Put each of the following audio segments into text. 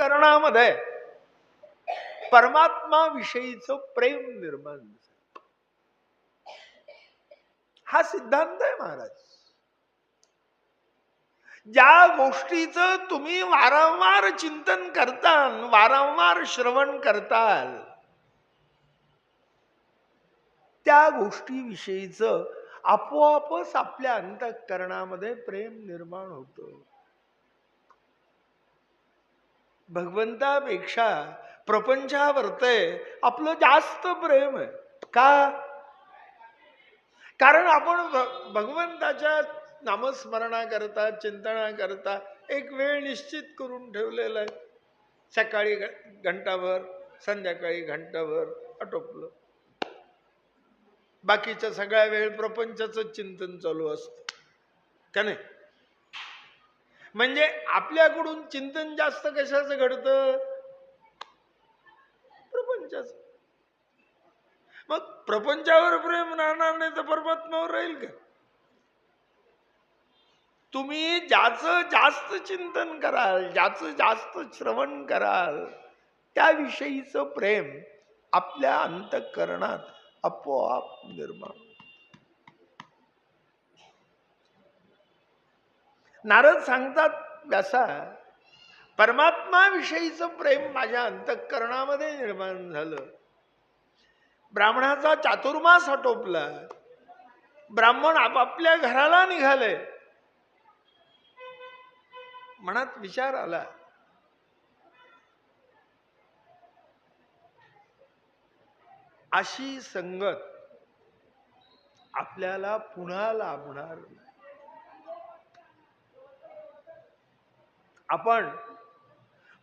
करणामध्ये परमात्मा विषयीचं प्रेम निर्माण झालं. हा सिद्धांत आहे महाराज. ज्या गोष्टीचं तुम्ही वारंवार चिंतन करताल, वारंवार श्रवण करताल, त्या गोष्टीविषयीचं आपोआपच आपल्या अंतःकरणामध्ये प्रेम निर्माण होतं. भगवंतापेक्षा प्रपंचावरती आपलं जास्त प्रेम आहे. का? कारण आपण भगवंताच्या नामस्मरणाकरता, चिंतनाकरता एक वेळ निश्चित करून ठेवलेला आहे. सकाळी घंटाभर, संध्याकाळी घंटाभर आटोपलं. बाकीच्या सगळ्या वेळ प्रपंचाचं चिंतन चालू असतं का नाही? म्हणजे आपल्याकडून चिंतन जास्त कशाचं घडतं? प्रपंचाचं. मग प्रपंचावर प्रेम राहणार नाही तर परमात्म्यावर राहील का? तुम्ही ज्याचं जास्त चिंतन कराल, ज्याचं जास्त श्रवण कराल, त्याविषयीचं प्रेम आपल्या अंतःकरणात आपोआप निर्माण. नारद सांगतात व्यासा, परमात्मा विषयीचं प्रेम माझ्या अंतःकरणामध्ये निर्माण झालं. ब्राह्मणाचा चातुर्मास आटोपला, ब्राह्मण आपापल्या घराला निघाले. मनात विचार आला, अशी संगत आपल्याला पुन्हा लाभणार नाही. आपण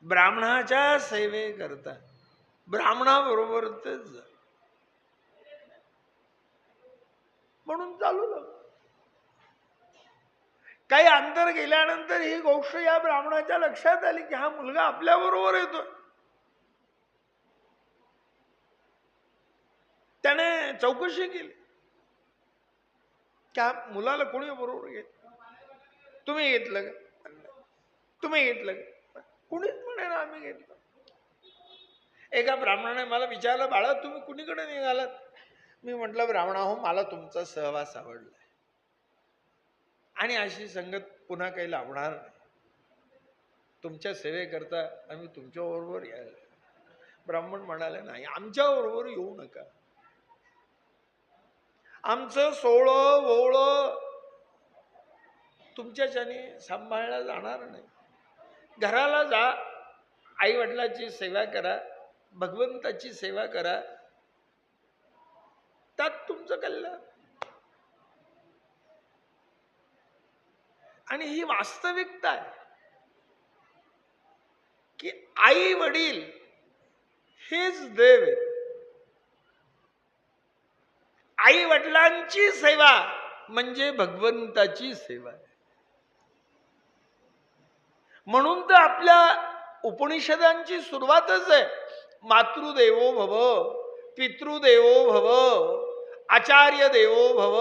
ब्राह्मणाच्या सेवेकरता ब्राह्मणाबरोबरच म्हणून चालू लागलो. काही अंतर गेल्यानंतर ही गोष्ट या ब्राह्मणाच्या लक्षात आली की हा मुलगा आपल्या बरोबर येतो. त्याने चौकशी केली, त्या मुलाला कोणी बरोबर घेतलं? तुम्ही घेतलं का? तुम्ही घेतलं का? कुणीच म्हणे ना आम्ही घेतलं. एका ब्राह्मणाने मला विचारलं, बाळा तुम्ही कुणीकडे निघालात? मी म्हटलं, ब्राह्मणा हो, मला तुमचा सहवास आवडला आणि अशी संगत पुन्हा काही लाभणार नाही. तुमच्या सेवेकरता आम्ही तुमच्या बरोबर यायला. ब्राह्मण म्हणाले, नाही, आमच्या बरोबर येऊ नका. आमचं सोळं वोळं तुमच्याच्याने सांभाळला जाणार नाही. घराला जा, आई वडिलाची सेवा करा, भगवंताची सेवा करा, त्यात तुमचं कल्याण. आणि ही वास्तविकता आहे की आई वडील हेच देव आहेत. आई वडिलांची सेवा म्हणजे भगवंताची सेवा आहे. म्हणून तर आपल्या उपनिषदांची सुरुवातच आहे, मातृदेवो भव, पितृदेवो भव, आचार्य देवो भव,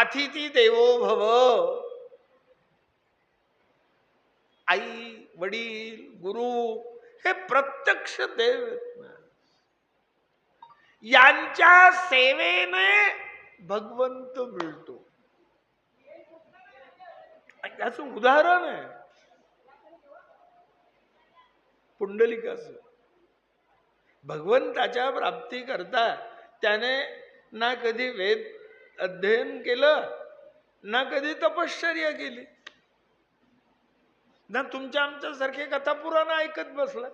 अतिथी देवो भव. आई वडील गुरु हे प्रत्यक्ष देव आहेत. यांच्या सेवेने भगवंत मिळतो. याचं उदाहरण आहे पुंडलिकाचं. भगवंताच्या प्राप्ती करता त्याने ना कधी वेद अध्ययन केलं, ना कधी तपश्चर्या केली, ना तुमच्या आमच्यासारखे कथा पुराण ऐकत बसला.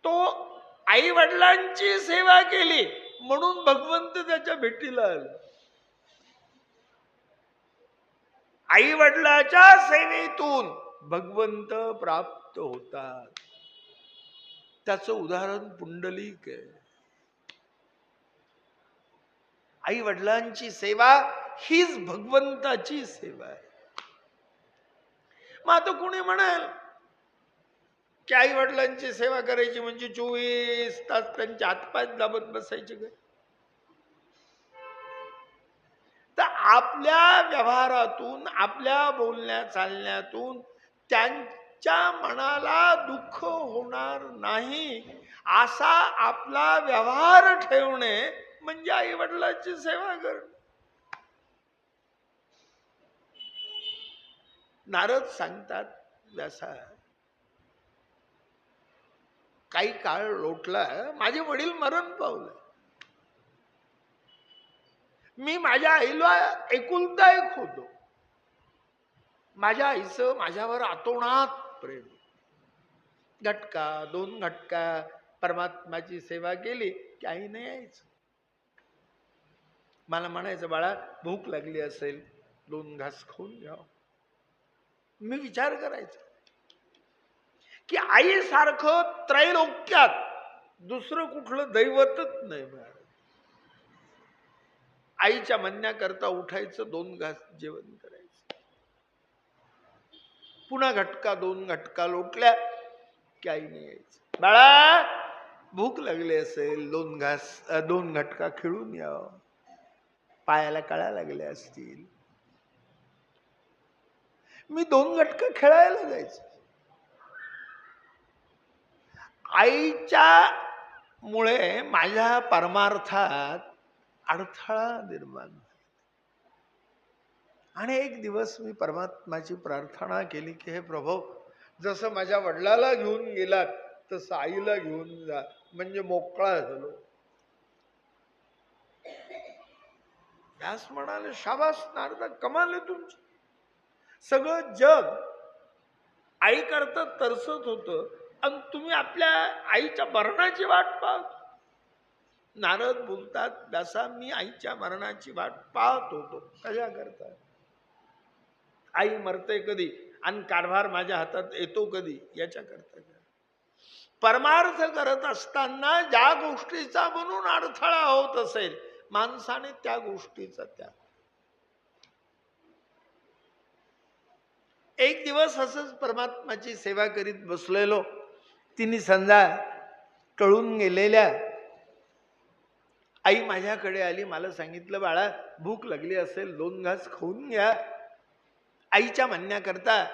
तो आई वडिलांची सेवा केली म्हणून भगवंत त्याच्या भेटीला आला. आई वडिलाच्या सेवेतून भगवंत प्राप्त होतात. त्याचं उदाहरण पुंडलिक आहे. आई वडिलांची सेवा हीच भगवंताची सेवा आहे. मग आता कोणी म्हणाल की आई वडिलांची सेवा करायची म्हणजे 24 तास त्यांच्या हातपाय दाबत बसायचे का? तर आपल्या व्यवहारातून, आपल्या बोलण्या चालण्यातून त्यांच्या मनाला दुःख होणार नाही असा आपला व्यवहार ठेवणे म्हणजे आई वडिलांची सेवा करणे. नारद सांगतात, व्यासा काही काळ लोटला, माझे वडील मरण पावले. मी माझ्या आईला एकुलता एक होतो. माझ्या आईचं माझ्यावर आतोनात प्रेम. घटका 2 घटका परमात्माची सेवा केली की आईने यायचं. मला म्हणायचं, बाळा भूक लागली असेल 2 घास खाऊन घ्या. मी विचार करायचा की आईसारखं त्रैलोक्यात दुसरं कुठलं दैवतच नाही. आईच्या म्हणण्याकरता उठायचं, 2 घास जेवण करायचं. पुन्हा घटका 2 घटका लोटल्या की आईने यायचं, बाळा भूक लागली असेल 2 घटका खेळून या. पायाला कळा लागल्या असतील. मी 2 घटका खेळायला जायचं. आईच्या मुळे माझ्या परमार्थात अडथळा निर्माण झाला. आणि एक दिवस मी परमात्माची प्रार्थना केली की हे प्रभू, जसं माझ्या वडिलाला घेऊन गेलात तसं आईला घेऊन जा, म्हणजे मोकळा झालो. व्यास म्हणाले, शाबास नारदा, कमाल आहे तुमची. सगळं जग आई करता तरसत होतं आणि तुम्ही आपल्या आईच्या मरणाची वाट पाहत. नारद बोलतात, व्यासा मी आईच्या मरणाची वाट पाहत होतो. कशा करता? आई मरते कधी आणि कारभार माझ्या हातात येतो कधी याच्या करता. परमार्थ करत असताना ज्या गोष्टीचा म्हणून अडथळा होत असेल माणसाने त्या गोष्टीचा त्याग. एक दिवस असंच परमात्माची सेवा करीत बसलेलो. तिने समजा टळून गेलेल्या आई माझ्याकडे आली. मला सांगितलं, बाळा भूक लागली असेल 2 घास खाऊन घ्या. आईच्या म्हणण्याकरता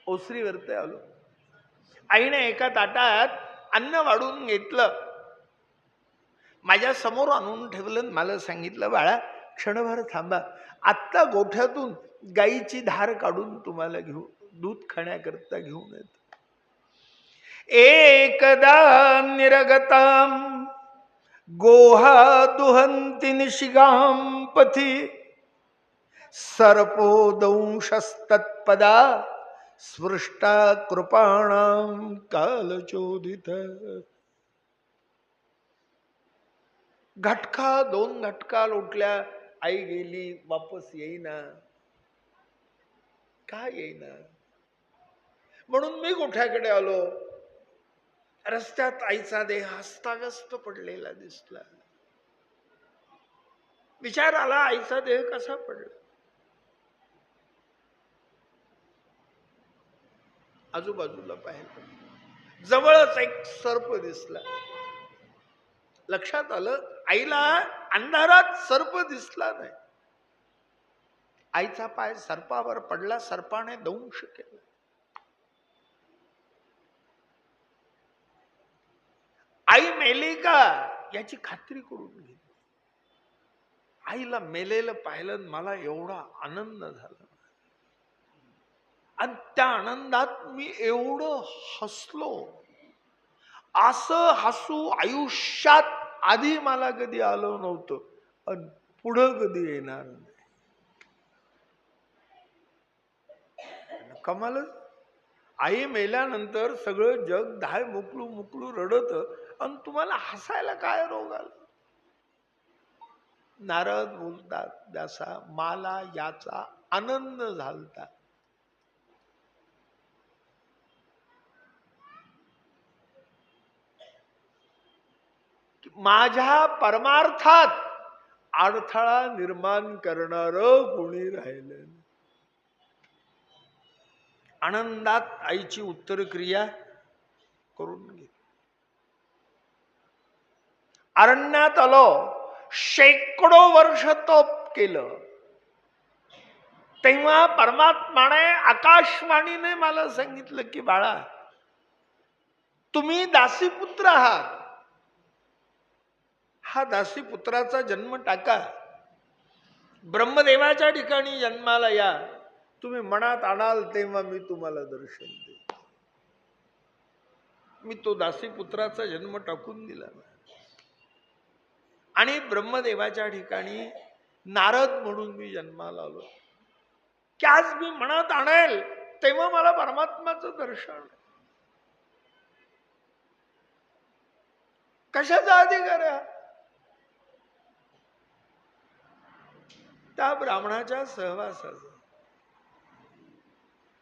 ओसरीवरती आलो. आईने एका ताटात अन्न वाढून घेतलं, माझ्या समोर आणून ठेवलं. मला सांगितलं, बाळा क्षणभर थांबा, आत्ता गोठ्यातून गाईची धार काढून तुम्हाला दूध खाण्याकरता घेऊन येत. एकदा निरगताम गोहा दुहंती निशिगाम पथी सर्पो दंशस्तत्पदा स्पृष्टा कृपाणाम कालचोदित. घटका 2 घटका लोटल्या, आई गेली, वापस येईना. का येईना? म्हणून मी गोठ्याकडे आलो. रस्त्यात आईचा देह अस्ताव्यस्त पडलेला दिसला. विचार आला, आईचा देह कसा पडला. आजूबाजूला पाहिलं, जवळच एक सर्प दिसला. लक्षात आलं, आईला अंधारात सर्प दिसला नाही. आईचा पाय सर्पावर पडला, सर्पाने दंश केला. आई मेली का याची खात्री करून घेतली. आईला मेलेलं पाहिलं, मला एवढा आनंद झाला आणि त्या आनंदात मी एवढं हसलो. असं हसू आयुष्यात आधी मला कधी आलं नव्हतं आणि पुढं कधी येणार नाही. कमालच. आई मेल्यानंतर सगळं जग धाय मुकलू मुकलू रडत आणि तुम्हाला हसायला काय रोग आला? नारद बोलतात, व्यासा मला याचा आनंद झालता. माझ्या परमार्थात अडथळा निर्माण करणार कोणी राहिलं. आनंदात आईची उत्तर क्रिया करून घे. अरण्यात आलो, शेकडो वर्ष तप केलं. तेव्हा परमात्माने आकाशवाणीने मला सांगितलं की बाळा, तुम्ही दासीपुत्र आहात, हा दासीपुत्राचा जन्म टाका, ब्रह्मदेवाच्या ठिकाणी जन्माला या, तुम्ही मनात आणाल तेव्हा मी तुम्हाला दर्शन देईन. मी तो दासीपुत्राचा जन्म टाकून दिला आणि ब्रह्मदेवाच्या ठिकाणी नारद म्हणून मी जन्माला आलो की आज मी मनात आणेल तेव्हा मला परमात्माचं दर्शन. कशाचा अधिकार आहे? त्या ब्राह्मणाच्या सहवासाचा.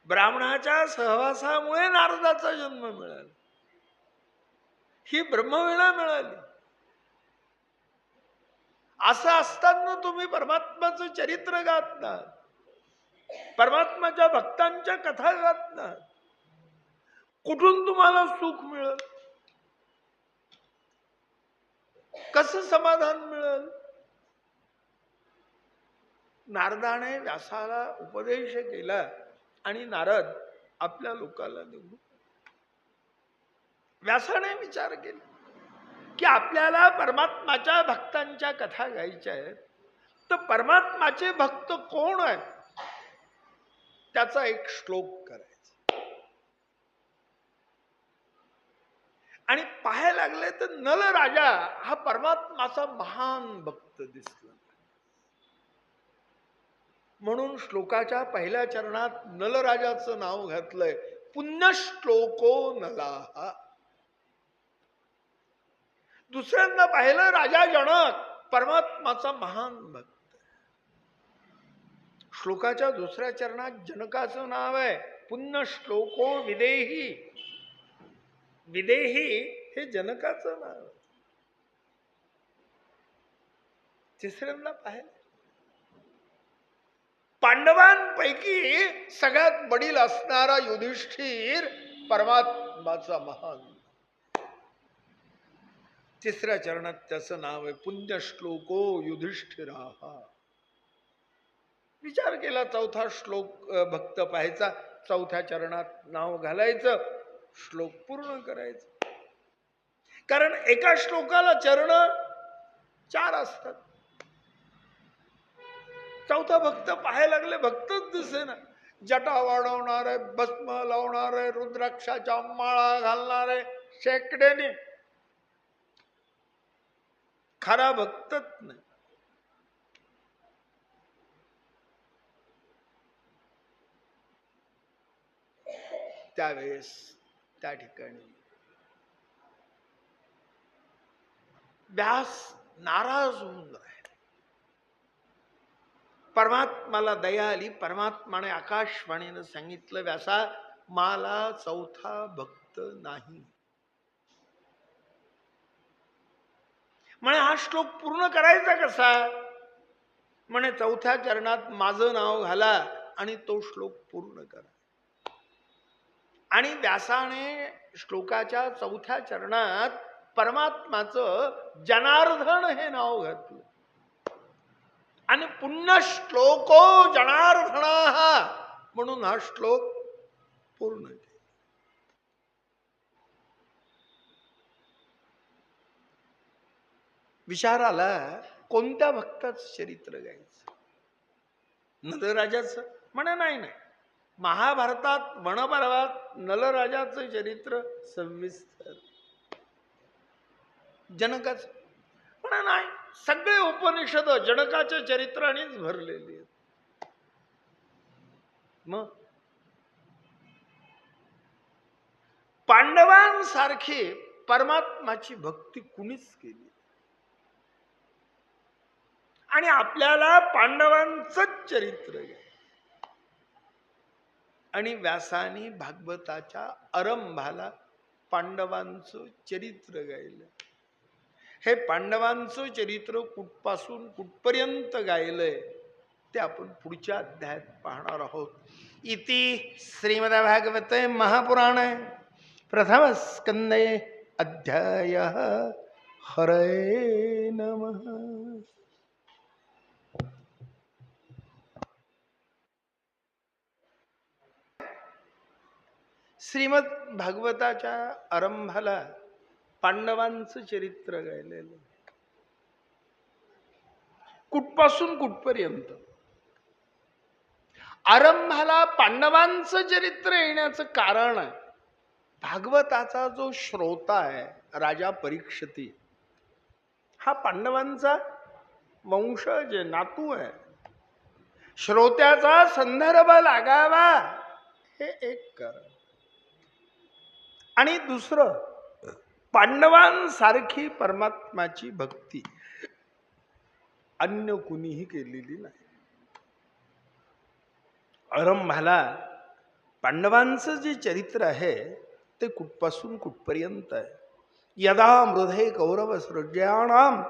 ब्राह्मणाच्या सहवासामुळे नारदाचा जन्म मिळाला, ही ब्रह्मवीणा मिळाली. असं असताना तुम्ही परमात्माचं चरित्र गात ना, परमात्माच्या भक्तांच्या कथा गात ना, कुठून तुम्हाला सुख मिळेल? कसं समाधान मिळेल? नारदाने व्यासाला उपदेश केला आणि नारद आपल्या लोकाला निघून. व्यासाने विचार केला की आपल्याला परमात्माच्या भक्तांच्या कथा गायच्या आहेत, तर परमात्माचे भक्त कोण आहेत त्याचा एक श्लोक करायचा. आणि पाहायला लागले तर नल राजा हा परमात्माचा महान भक्त दिसला. म्हणून श्लोकाच्या पहिल्या चरणात नलराजाचं नाव घातलंय, पुण्यश्लोको नलाहा. दुसऱ्यांदा पाहिलं राजा जनक परमात्माचा महान भक्त. श्लोकाच्या दुसऱ्या चरणात जनकाचं नाव आहे, पुण्यश्लोको विदेही. विदेही हे जनकाचं नाव. तिसऱ्यांदा पाहिलं पांडवांपैकी सगळ्यात वडील असणारा युधिष्ठिर परमात्माचा महान. तिसऱ्या चरणात त्याचं नाव आहे पुण्यश्लोको युधिष्ठिराहा. विचार केला चौथा श्लोक भक्त पाहायचा, चौथ्या चरणात नाव घालायचं, श्लोक पूर्ण करायचं. कारण एका श्लोकाला चरण 4 असतात. चौथा भक्त पाहायला लागले, भक्तच दिसेना. जटा वाढवणारे, भस्म लावणारे, रुद्राक्षाच्या माळा घालणारे शेकड्याने, खरा भक्तच नाही. त्यावेळेस त्या ठिकाणी व्यास नाराज होऊन राहिले. परमात्माला दया आली. परमात्माने आकाशवाणीनं सांगितलं, व्यासा मला चौथा भक्त नाही. म्हणे हा श्लोक पूर्ण करायचा कसा? म्हणे चौथ्या चरणात माझं नाव घाला आणि तो श्लोक पूर्ण करा. आणि व्यासाने श्लोकाच्या चौथ्या चरणात परमात्माचं जनार्दन हे नाव घातलं आणि पुण्यश्लोको जनार्दनः म्हणून हा श्लोक पूर्ण केला. विचार आला, कोणत्या भक्ताचं चरित्र गायचं? नलराजाचं? म्हणे नाही नाही, महाभारतात वनपर्वात नलराजाचं चरित्र सविस्तर. जनकाचं? म्हणे नाही, सगळे उपनिषद जनकाच्या चरित्रानेच भरलेली आहेत. मग पांडवांसारखी परमात्माची भक्ती कुणीच केली आणि आपल्याला पांडवांचंच चरित्र घ्या. आणि व्यासानी भागवताच्या आरंभाला पांडवांचं चरित्र गायलं. हे पांडवांचं चरित्र कुठपासून कुठपर्यंत गायलंय ते आपण पुढच्या अध्यायात पाहणार आहोत. इति श्रीमद्भागवते महापुराणे प्रथम स्कंदे अध्यायः. हरये नमः. श्रीमद भागवताच्या आरंभाला पांडवांचं चरित्र गायलेलं, कुठपासून कुठपर्यंत. आरंभाला पांडवांचं चरित्र येण्याचं कारण आहे, भागवताचा जो श्रोता आहे राजा परीक्षिती, हा पांडवांचा वंशज नातू आहे. श्रोत्याचा संदर्भ लागावा हे एक कारण. आणि दुसरं, पांडवांसारखी परमात्माची भक्ती अन्य कुणीही केलेली नाही. आरंभाला पांडवांचं जे चरित्र आहे ते कुठपासून कुठपर्यंत आहे. यदा मृधे कौरव सृज्याणाम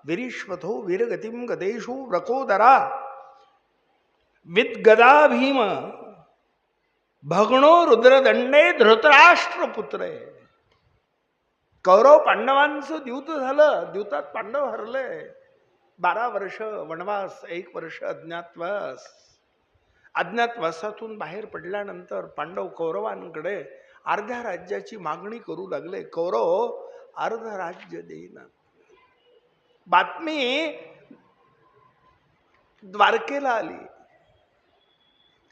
विरिष्वथो वीरगतिम गदेषु व्रकोदरा विद्गदा भीम भगणो रुद्रदंडे धृतराष्ट्रपुत्रे. कौरव पांडवांचं द्यूत झालं, द्यूतात पांडव हरले. 12 वर्ष वनवास, 1 वर्ष अज्ञातवास. अज्ञातवासातून बाहेर पडल्यानंतर पांडव कौरवांकडे अर्ध्या राज्याची मागणी करू लागले. कौरव अर्ध राज्य देईना. बातमी द्वारकेला आली.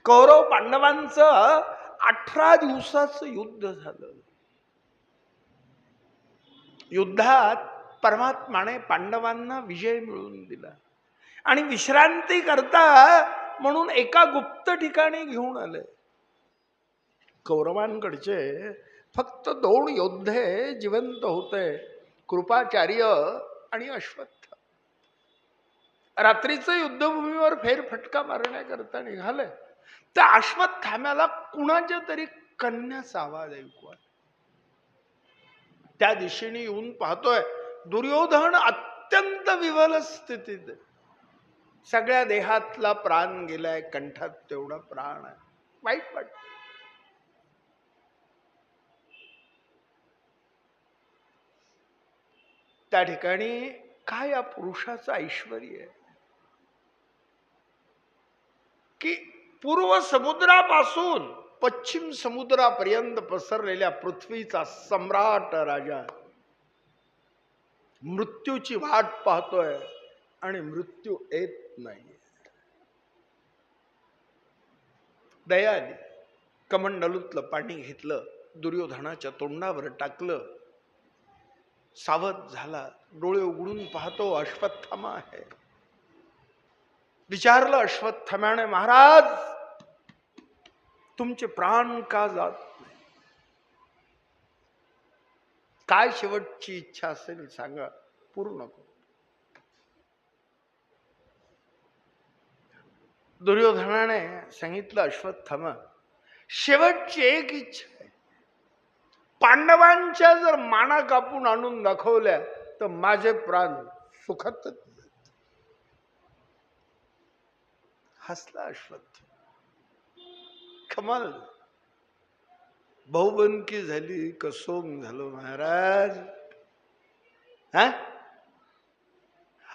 कौरव पांडवांचं 18 दिवसाचं युद्ध झालं. युद्धात परमात्माने पांडवांना विजय मिळवून दिला आणि विश्रांती करता म्हणून एका गुप्त ठिकाणी घेऊन आले. कौरवांकडचे फक्त 2 योद्धे जिवंत होते, कृपाचार्य आणि अश्वत्थ. रात्रीचं युद्धभूमीवर फेरफटका मारण्याकरता निघाले. त्या अश्वत्थाम्याला कुणाच्या तरी कन्याचा आवाज ऐकू आला. त्या दिशेने येऊन पाहतोय, दुर्योधन अत्यंत विवल स्थितीत. सगळ्या देहातला प्राण गेलाय, कंठात तेवढा प्राण आहे. वाईट वाटत. त्या ठिकाणी काय या पुरुषाचं ऐश्वर्य आहे की पूर्व समुद्रापासून पश्चिम समुद्रापर्यंत पसरलेल्या पृथ्वीचा सम्राट राजा मृत्यूची वाट पाहतोय आणि मृत्यू येत नाही. दया आली. कमंडलूतलं पाणी घेतलं, दुर्योधनाच्या तोंडावर टाकलं. सावध झाला. डोळे उघडून पाहतो, अश्वत्थामा आहे. विचारलं अश्वत्थाम्याने, महाराज तुमचे प्राण का जात नाही? काय शेवटची इच्छा असेल सांगा, पूर्ण करू. दुर्योधनाने सांगितलं, अश्वत्थामा शेवटची एक इच्छा आहे. पांडवांच्या जर माना कापून आणून दाखवल्या तर माझे प्राण सुखात. हसला अश्वत्थ. कमाल. बहुबनकी झाली, कसोम झालो महाराज.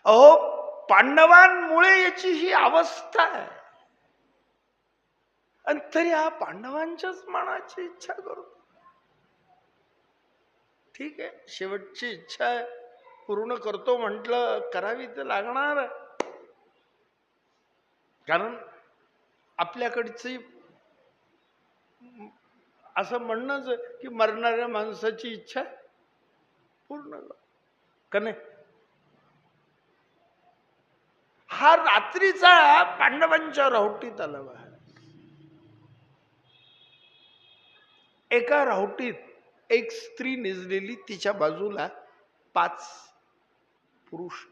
अहो पांडवांमुळे याची ही अवस्था आहे आणि तरी हा पांडवांच्याच मनाची इच्छा करतो. ठीक आहे, शेवटची इच्छा आहे, पूर्ण करतो म्हटलं, करावी तर लागणार. कारण आपल्याकडची असं म्हणणंच की मरणाऱ्या माणसाची इच्छा पूर्ण का नाही. हा रात्रीचा पांडवांच्या राहुटीत आला. एका राहुटीत एक स्त्री निजलेली, तिच्या बाजूला 5 पुरुष.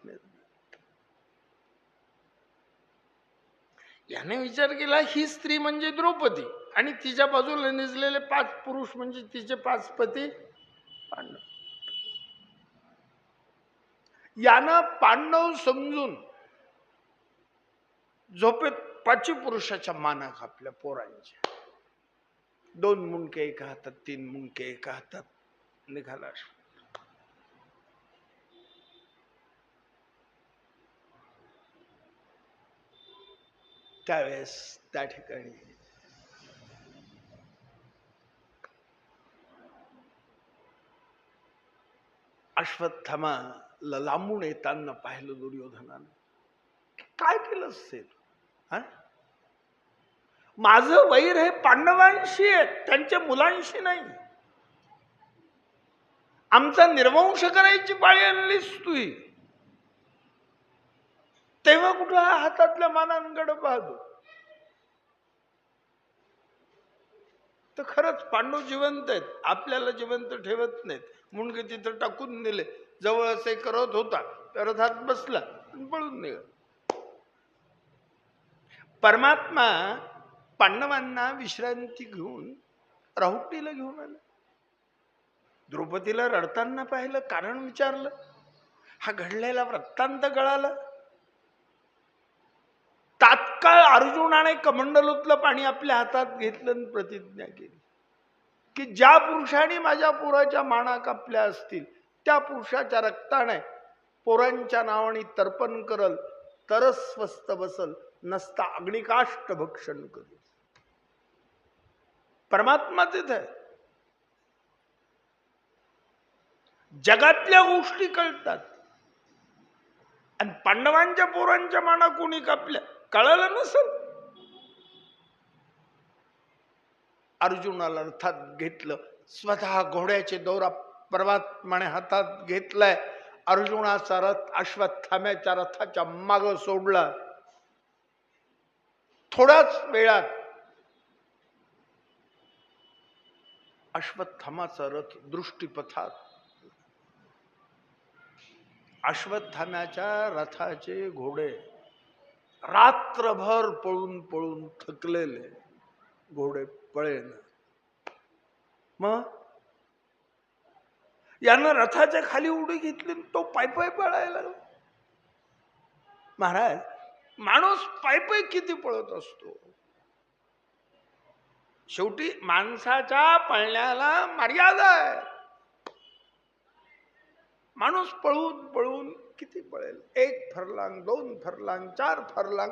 याने विचार केला, ही स्त्री म्हणजे द्रौपदी आणि तिच्या बाजूला निजलेले 5 पुरुष म्हणजे तिचे 5 पती पांडव. यानं पांडव समजून झोपेत 5 पुरुषाच्या माना कापल्या पोरांच्या. 2 मुंडके एका हातात, 3 मुंडके एका हातात. निघाला. त्यावेळेस त्या ठिकाणी अश्वत्थामाला लांबून येताना पाहिलं दुर्योधनानं. काय केलं असेल? माझं वैर हे पांडवांशी आहे, त्यांच्या मुलांशी नाही. आमचा निर्वंश करायची पाळी आणलीस तू. तेव्हा कुठं हातातल्या मानांकडे पाहतो. तर खरंच पांडव जिवंत आहेत, आपल्याला जिवंत ठेवत नाहीत. मुंडके तिथं टाकून नेले. जवळ असे करत होता, रथात बसला आणि पळून निघाला. परमात्मा पांडवांना विश्रांती घेऊन राहुटीला घेऊन आला. द्रौपदीला रडताना पाहिलं, कारण विचारलं, हा घडलेला वृत्तांत कळाला. तात्काळ अर्जुनाने कमंडलूतलं पाणी आपल्या हातात घेतलं आणि प्रतिज्ञा केली की ज्या पुरुषाने माझ्या पोराच्या माना कापल्या असतील त्या पुरुषाच्या रक्ताने पोरांच्या नावाने तर्पण करल तरच स्वस्त बसल, नसता अग्निकाष्ट भक्षण करेल. परमात्मा तिथे जगातल्या गोष्टी कळतात. आणि पांडवांच्या पोरांच्या माना कोणी कापल्या कळालं नसेल. अर्जुनाला रथात घेतलं, स्वतः घोड्याचे दोरा परमात्माने हातात घेतलाय. अर्जुनाचा रथ अश्वत्थाम्याच्या रथाच्या माग सोडला. थोड्याच वेळात अश्वत्थामाचा रथ दृष्टीपथात. अश्वत्थाम्याच्या रथाचे घोडे रात्रभर पळून पळून थकलेले घोडे पळेन. मग यानं रथाच्या खाली उडी घेतली, तो पायपाय पळायला लागला. महाराज, माणूस पायपाय किती पळत असतो? शेवटी माणसाच्या पळण्याला मर्यादा आहे. माणूस पळून पळून किती पळेल? 1 फरलांग, 2 फरलांग, 4 फरलांग.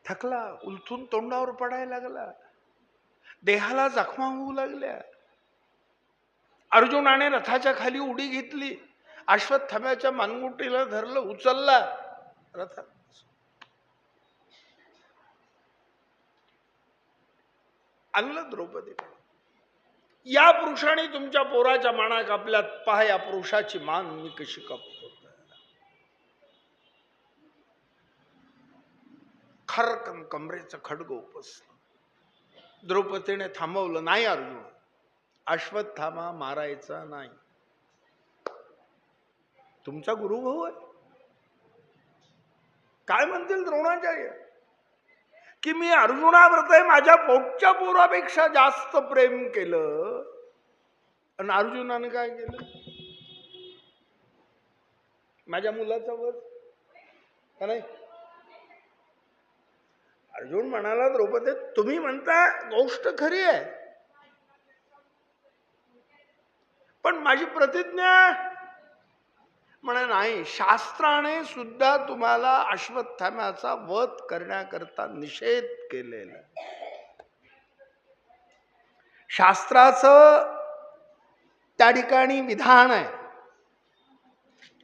थकला, उलथून तोंडावर पडायला लागला, देहाला जखमा होऊ लागल्या. अर्जुनाने रथाच्या खाली उडी घेतली, अश्वत्थाम्याच्या मानगुटीला धरलं, उचलला, रथात आणलं द्रौपदी. या पुरुषाने तुमच्या पोराच्या माना कापल्यात, पहा या पुरुषाची मान मी कशी कापतो. खरकन कमरेचं खडग उपसलं. द्रौपदीने थांबवलं, नाही अर्जुन, अश्वत्थामा मारायचा नाही. तुमचा गुरुभाऊ आहे. काय म्हणतील द्रोणाचार्य की मी अर्जुनावरती माझ्या पोटच्या पोरापेक्षा जास्त प्रेम केलं. आणि अर्जुनाने काय केलं? माझ्या मुलाचा वध का नाही? अर्जुन म्हणाला, द्रौपदी तुम्ही म्हणता गोष्ट खरी आहे, पण माझी प्रतिज्ञा म्हणे नाही. शास्त्राने सुद्धा तुम्हाला अश्वत्थाम्याचा वध करण्याकरता निषेध केलेला. शास्त्राचं त्या ठिकाणी विधान आहे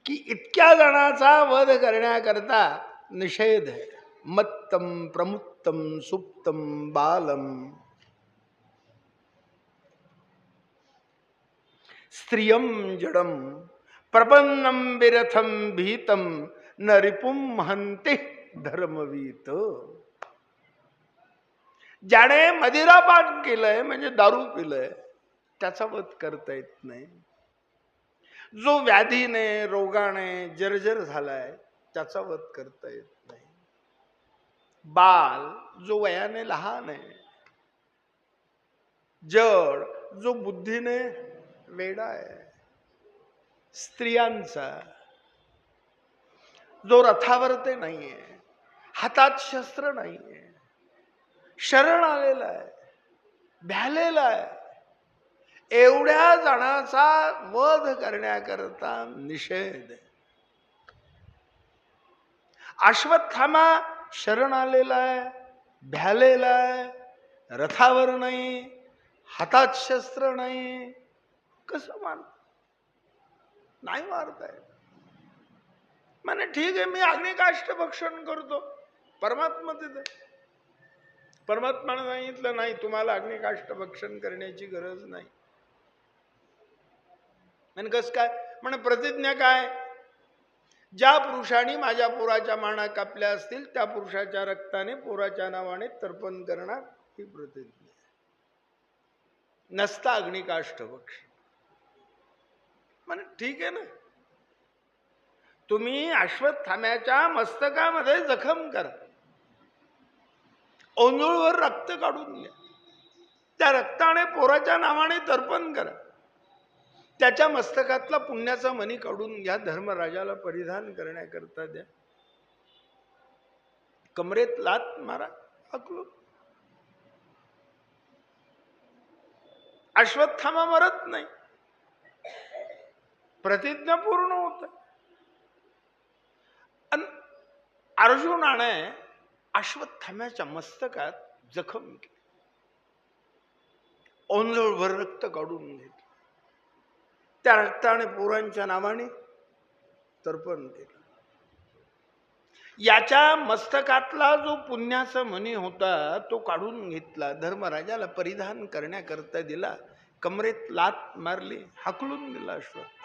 की इतक्या जणांचा वध करण्याकरता निषेध आहे. मत्तम प्रमुत्तम सुप्तम बालम स्त्रियम जडम प्रपन्नम विरथम भीतम न रिपुम हंते धर्मवीत. ज्याने मदिरापान केलंय म्हणजे दारू पिलंय त्याचा वध करता येत नाही. जो व्याधीने रोगाने जर्जर झालाय त्याचा वध करता येत नाही. बाल जो वयाने लहान आहे, जड जो बुद्धीने वेडा आहे, स्त्रियांचा जो रथावरती नाहीये, हातात शस्त्र नाहीये, शरण आलेला आहे, भ्यालेला आहे, एवढ्या जणांचा वध करण्याकरता निषेध आहे. अश्वत्थामा शरण आलेला आहे, भ्यालेला आहे, रथावर नाही, हातात शस्त्र नाही, कसं मार नाही मारताय. म्हणे ठीक आहे, मी अग्निकाष्ठ भक्षण करतो. परमात्मा तिथे, परमात्माने सांगितलं नाही, तुम्हाला अग्निकाष्ठ भक्षण करण्याची गरज नाही. म्हणे कस काय? म्हणे प्रतिज्ञा काय? ज्या पुरुषाने माझ्या पोराच्या माना कापल्या असतील त्या पुरुषाच्या रक्ताने पोराच्या नावाने तर्पण करणार, ही प्रतिज्ञा. नसता अग्निकाष्ठ भक्षण. म्हणे ठीक आहे ना, तुम्ही अश्वत्थाम्याच्या मस्तकामध्ये जखम करा, ओंजळवर रक्त काढून घ्या, त्या रक्ताने पोराच्या नावाने तर्पण करा, त्याच्या मस्तकातला पुण्याचा मणी काढून घ्या, धर्मराजाला परिधान करण्याकरता द्या, कमरेत लात मारा, हकलो. अश्वत्थामा मरत नाही, प्रतिज्ञा पूर्ण होत. अर्जुनाने अश्वत्थाम्याच्या मस्तकात जखम केली, ओंजळभर रक्त काढून घेतलं, त्या रक्ताने पोरांच्या नावाने तर्पण केलं. याच्या मस्तकातला जो पुण्याचा मणी होता तो काढून घेतला, धर्मराजाला परिधान करण्याकरता दिला, कमरेत लात मारली, हाकलून दिला अश्वत्थ.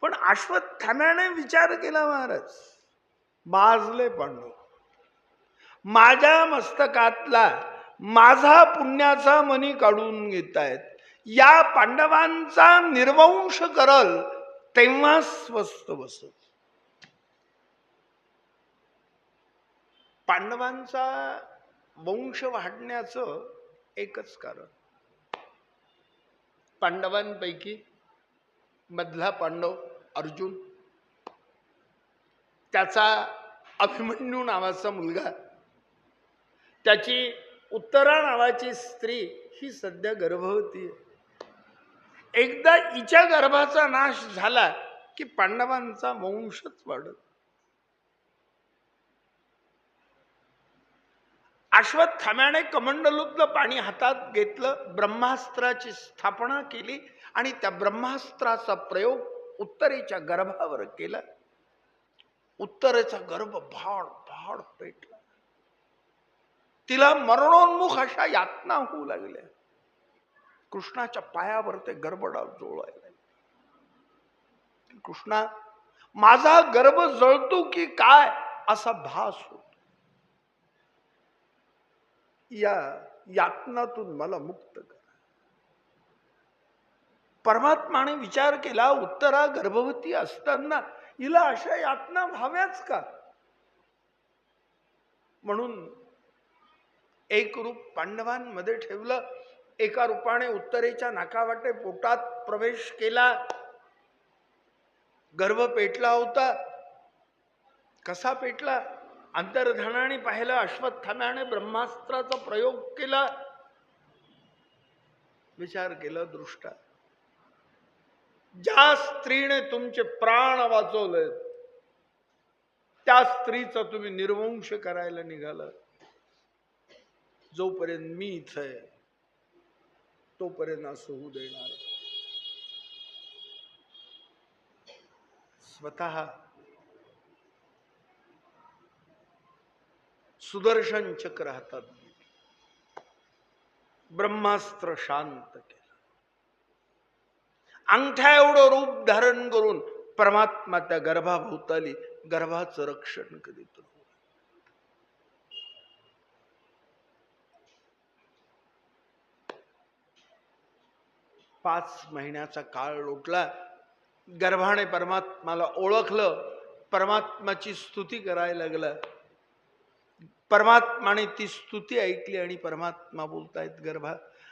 पण अश्वत्थाम्याने विचार केला, महाराज माजले पांडव, माझ्या मस्तकातला माझा पुण्याचा मणी काढून घेतायत, या पांडवांचा निर्वंश करल तेव्हा स्वस्त बसत. पांडवांचा वंश वाढण्याचं एकच कारण, पांडवांपैकी मधला पांडव अर्जुन, त्याचा अभिमन्यू नावाचा मुलगा, त्याची उत्तरा नावाची स्त्री ही सध्या गर्भवती आहे. एकदा हिच्या गर्भाचा नाश झाला की पांडवांचा वंशच वाढत. अश्वत्थाम्याने कमंडलूतलं पाणी हातात घेतलं, ब्रह्मास्त्राची स्थापना केली आणि त्या ब्रह्मास्त्राचा प्रयोग उत्तरेच्या गर्भावर केला. उत्तरेचा गर्भ भाड भाड पेटला, तिला मरणोन्मुख अशा यातना होऊ लागल्या. कृष्णाच्या पायावर ते गर्भडाव जोळायला, कृष्णा माझा गर्भ जळतो की काय असा भास होतो, या यातनातून मला मुक्त कर. परमात्माने विचार केला, उत्तरा गर्भवती असताना हिला अशा यातना व्हाव्याच का? म्हणून एक रूप पांडवांमध्ये ठेवलं, एका रूपाने उत्तरेच्या नाकावाटे पोटात प्रवेश केला. गर्भ पेटला होता. कसा पेटला? अंतर्धानाने पाहिलं, अश्वत्थाम्याने ब्रह्मास्त्राचा प्रयोग केला. विचार केला, दृष्टा ज्या स्त्रीने तुमचे प्राण वाचवले त्या स्त्रीचा तुम्ही निर्वंश करायला निघाला. जोपर्यंत मी इथे आहे तोपर्यंत असं होऊ देणार. स्वतः सुदर्शन चक्र हातात ब्रह्मास्त्र शांत केलं. अंगठ्या एवढं रूप धारण करून परमात्मा त्या गर्भाभोवताली गर्भाचं रक्षण करीत. 5 महिन्याचा काळ लोटला. गर्भाने परमात्माला ओळखलं, परमात्माची स्तुती करायला लागला. परमात्माने ती स्तुती ऐकली आणि परमात्मा बोलतायत,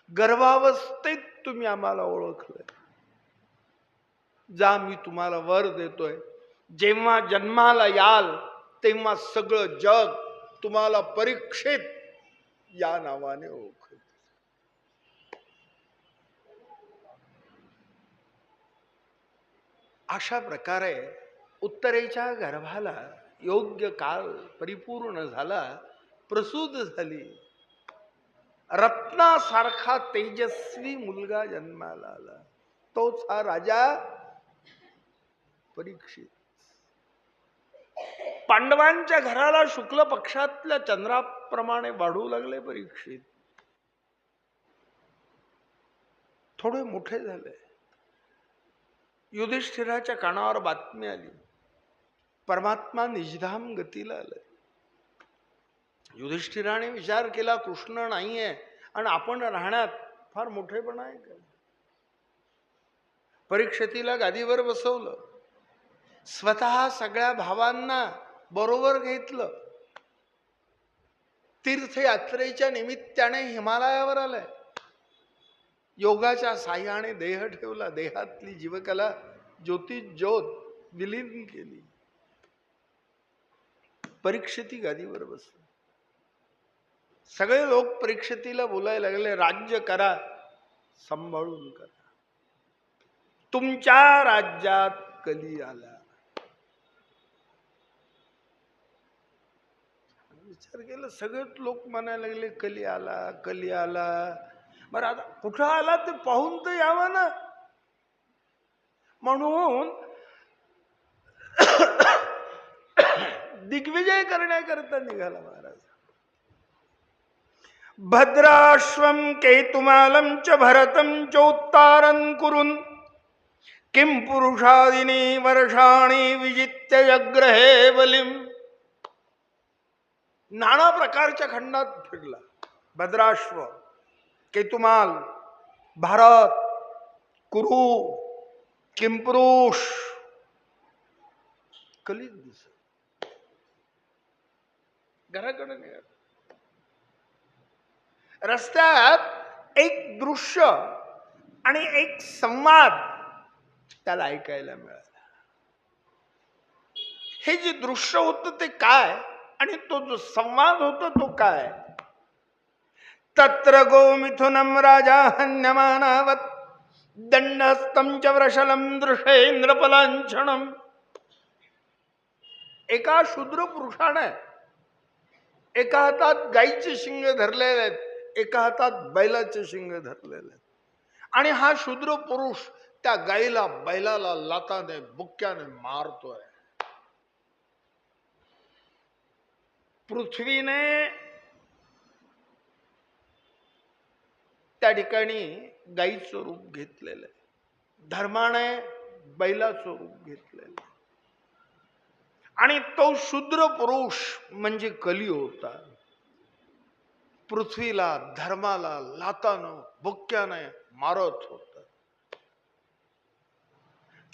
गर्भावस्थेत तुम्ही आम्हाला ओळखलं, जा मी तुम्हाला वर देतोय. जेव्हा जन्माला याल तेव्हा सगळं जग तुम्हाला परीक्षित या नावाने ओळखेल. अशा प्रकारे उत्तरेच्या गर्भाला योग्य काळ परिपूर्ण झाला, प्रसूत झाली. रत्नासारखा तेजस्वी मुलगा जन्माला आला. तोच हा राजा परीक्षित. पांडवांच्या घराला शुक्ल पक्षातल्या चंद्राप्रमाणे वाढू लागले परीक्षित. थोडे मोठे झाले. युधिष्ठिराच्या कानावर बातमी आली, परमात्मा निजधाम गतीला आले. युधिष्ठिराने विचार केला, कृष्ण नाहीये आणि आपण राहण्यात फार मोठेपणा आहे का? परीक्षितीला गादीवर बसवलं, स्वतः सगळ्या भावांना बरोबर घेतलं. तीर्थयात्रेच्या निमित्ताने हिमालयावर आलाय. योगाच्या साह्याने देह ठेवला, देहातली जीवकला ज्योती ज्योत विलीन केली. परीक्षिती गादीवर बसले. सगळे लोक परीक्षितीला बोलायला लागले, राज्य करा, सांभाळून करा. तुमच्या राज्यात कली आला. विचार केला, सगळेच लोक म्हणायला लागले कली आला, कली आला. बरं आता कुठं आला ते पाहून तर यावं ना. म्हणून दिग्विजय करण्याकरता निघाला महाराज. भद्राश्वम केतुमालम च भरतम चोत्तारन कुरुन किम पुरुषादिनी वर्षाणी विजित्य जग्रहे बलिम. नाना प्रकारच्या खंडात फिरला. भद्राश्व, केतुमाल, भारत, कुरु, किमपुरुष, कलीच दिसत. घराकडे निघाला. रस्त्यात एक दृश्य आणि एक संवाद त्याला ऐकायला मिळाला. हे जे दृश्य होतं ते काय आणि तो जो संवाद होता तो काय? तत्र गोमिथुनम राजा हन्यमानावत दंडस्तम च वृषलम दृशेंद्रपलांछनम. एका शूद्र पुरुषाने एका हातात गाईचे शिंग धरलेले आहेत, एका हातात बैलाचे शिंग धरलेले आहेत. आणि हा शूद्र पुरुष त्या गाईला बैलाला लाताने बुक्क्याने मारतोय. पृथ्वीने त्या ठिकाणी गाईचं रूप घेतलेलं आहे, धर्माने बैलाचं रूप घेतलेलं आहे. आणि तो शूद्र पुरुष म्हणजे कली होता. पृथ्वीला धर्माला लातानं बुक्क्याने मारत होता.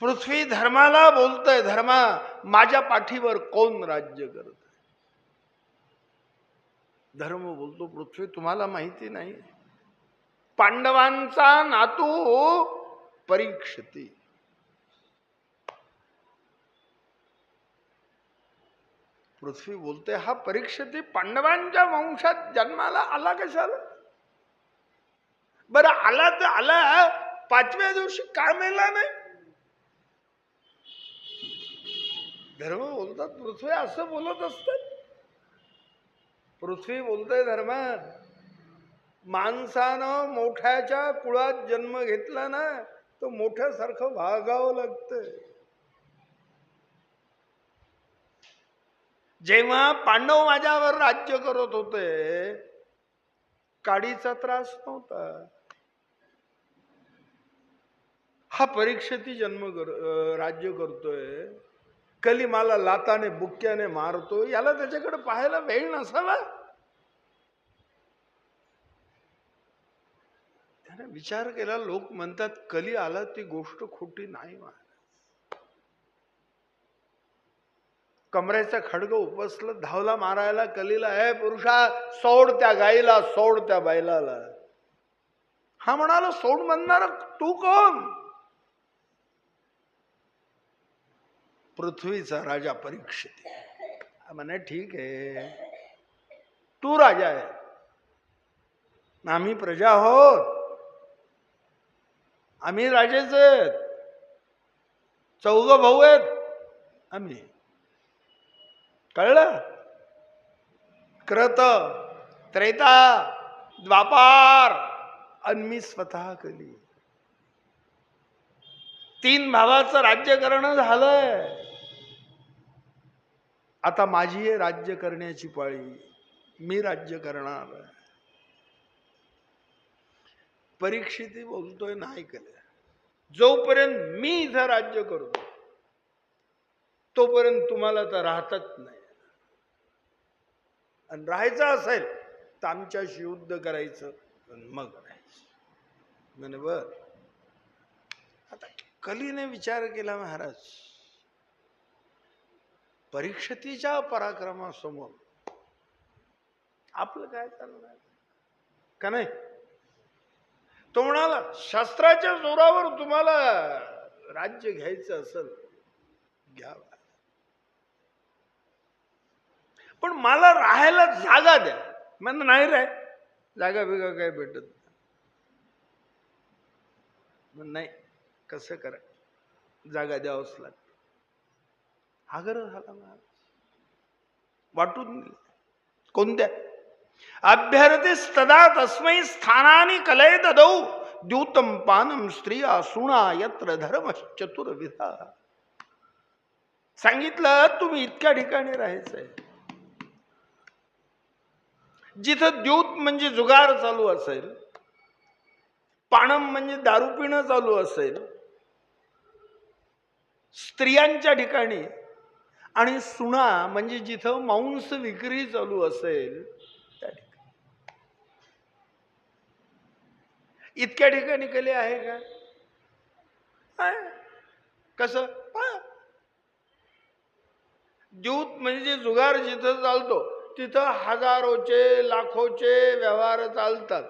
पृथ्वी धर्माला बोलतय, धर्मा माझ्या पाठीवर कोण राज्य करत? धर्म बोलतो, पृथ्वी तुम्हाला माहिती नाही, पांडवांचा नातू परीक्षिती. पृथ्वी बोलते, हा परीक्षिती पांडवांच्या वंशात जन्माला आला कशाला? बरं आला तर आला, पाचव्या दिवशी का मेला नाही? धर्म बोलतात, पृथ्वी असं बोलत असतात. पृथ्वी बोलते, धर्मा माणसानं मोठ्याच्या कुळात जन्म घेतला ना, तो मोठ्यासारखं वागावं लागतं. जेव्हा पांडव माझ्यावर राज्य करत होते, काडीचा त्रास नव्हता. हा परीक्षिती राज्य करतोय, कली मला लाताने बुक्क्याने मारतोय, याला त्याच्याकडे पाहायला वेळ नसावा? त्याने विचार केला. लोक म्हणतात कली आला, ती गोष्ट खोटी नाही. कमरेचा खडग उपसलं, धावला मारायला कलीला, हे पुरुषा सोड त्या गाईला, सोड त्या बैलाला. हा म्हणाला, सोड म्हणणार तू कोण? पृथ्वीचा राजा परीक्षित. म्हणे ठीक आहे, तू राजा आहे, आम्ही प्रजा आहोत, आम्ही राजेच आहेत, 4 भाऊ आहेत आम्ही. कळलं? क्रत, त्रेता, द्वापार आणि मी स्वतः कली. 3 भावाचं राज्य करणं झालंय. आता माझी आहे राज्य करण्याची पाळी. मी राज्य करणार. परीक्षित बोलतोय नाही केलं. जोपर्यंत मी इथं राज्य करतो तोपर्यंत तुम्हाला तर राहतच नाही. आणि राहायचं असेल तर आमच्याशी युद्ध करायचं मग राहायचं. म्हणे बर. आता कलीने विचार केला महाराज, परीक्षितीच्या पराक्रमासमोर आपलं काय चालणार का नाही. तो म्हणाला शास्त्राच्या जोरावर तुम्हाला राज्य घ्यायचं असेल घ्यावा, पण मला राहायला जागा द्या. म्हणजे नाही राह जागा बिगा काय भेटत नाही. कसं करा जागा द्यावंच लागत. आग्रह झाला महाराज वाटून दिले. कोणत्या अभ्यर्थीस्तदा तस्मै स्थानानि कलय ददौ द्यूतम पानम स्त्रिया सुणा यत्र धर्म चतुर्विधा. सांगितलं तुम्ही इतक्या ठिकाणी राहायचंय जिथं द्यूत म्हणजे जुगार चालू असेल, पाणम म्हणजे दारू पिणं चालू असेल, स्त्रियांच्या ठिकाणी, आणि सुणा म्हणजे जिथं मांस विक्री चालू असेल त्या ठिकाणी. इतक्या ठिकाणी केले आहे का? कसं द्यूत म्हणजे जुगार जिथं चालतो तिथं हजारोचे लाखोचे व्यवहार चालतात.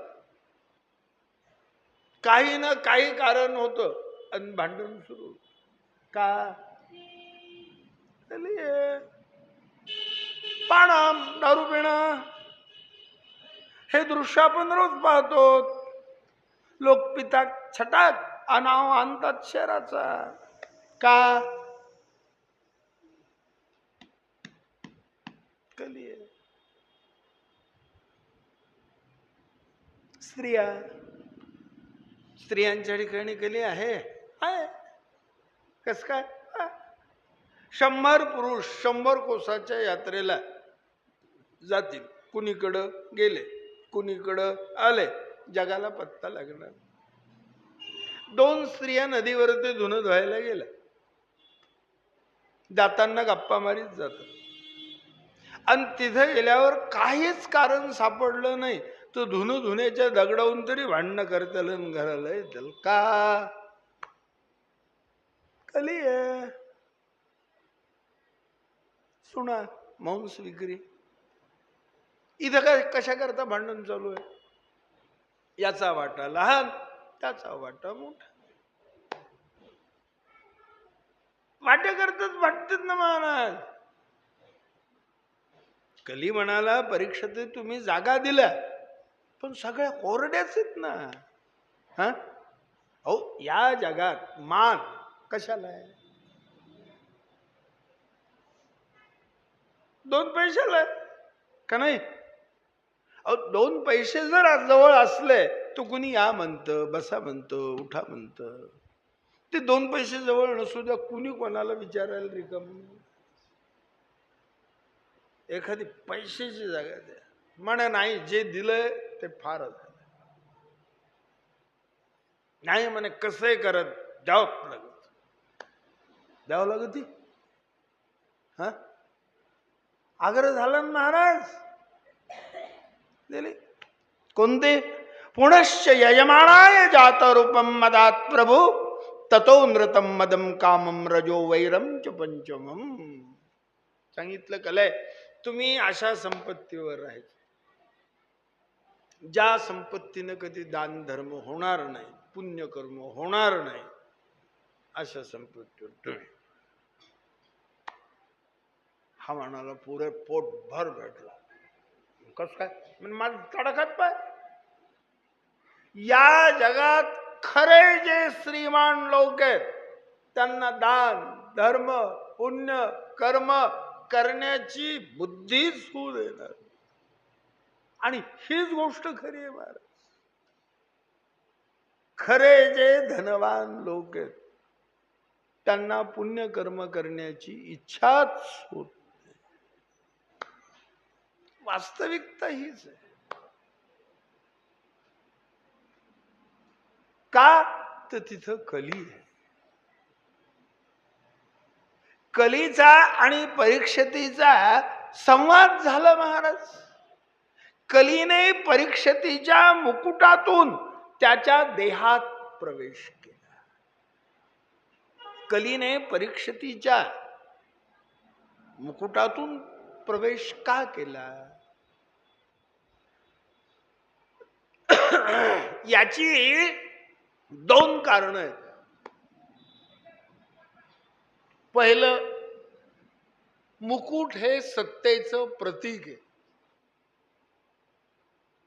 काही ना काही कारण होतं आणि भांडण सुरू का. पाणम दारू पिणं हे दृश्य आपण रोज पाहतो. लोक पितात छटाक अनाव आणतात शहराचा का. कली आहे. स्त्रियांच्या ठिकाणी कली आहे. कस काय. 100 पुरुष 100 कोसाच्या यात्रेला जातील. कुणीकडं गेले कुणीकडं आले जगाला पत्ता लागणार. 2 स्त्रिया नदीवरती धुणं धुवायला गेल्या. जाताना गप्पा मारीत जातात आणि तिथे गेल्यावर काहीच कारण सापडलं नाही तर धुणं धुण्याच्या दगडावून तरी भांडणं करताल घराला येतील का. कली आहे. सुना मांस विक्री इथं काय कशा करता भांडण चालू आहे. याचा वाटा लहान त्याचा वाटा मोठा. वाटे करतात वाटतात ना महाराज. कली म्हणाला परीक्षित तुम्ही जागा दिल्या पण सगळ्या कोरड्याच आहेत ना. हा हो या जगात मान कशाला आहे. 2 पैशाला का नाही. 2 पैसे जर जवळ असले तर कुणी या म्हणतं बसा म्हणतं उठा म्हणतं. ते 2 पैसे जवळ नसू द्या कुणी कोणाला विचारायला रिकाम. एखादी पैशाची जागा द्या म्हणा. नाही जे दिलंय ते फार नाही म्हणे कसंही करत द्यावं लागत. हा आग्रह झाला महाराज दिले. कोणते पुनश्च यजमानाय जात रूपम मदात प्रभू ततो नृतम मदम कामम रजो वैरम च पंचमम. सांगितलं कलय तुम्ही अशा संपत्तीवर राहायचं ज्या संपत्तीनं कधी दान धर्म होणार नाही पुण्यकर्म होणार नाही. अशा संपत्तीवर तुम्ही. हा म्हणाला पुरे पोट भर भेटला. कस काय म्हणजे माझं तडकात पाय. या जगात खरे जे श्रीमान लोक आहेत त्यांना दान धर्म पुण्य कर्म करण्याची बुद्धीच होऊ देणार. आणि हीच गोष्ट खरी आहे महाराज. खरे जे धनवान लोक आहेत त्यांना पुण्यकर्म करण्याची इच्छाच होत नाही. वास्तविकता हीच आहे. का तर तिथं कली आहे. कलीचा आणि परीक्षितीचा संवाद झाला महाराज. कलीने परीक्षितीच्या मुकुटातून त्याच्या देहात प्रवेश केला. कलीने परीक्षितीच्या मुकुटातून प्रवेश का केला? याची दोन कारण आहेत. पहिलं, मुकुट हे सत्तेचं प्रतीक आहे.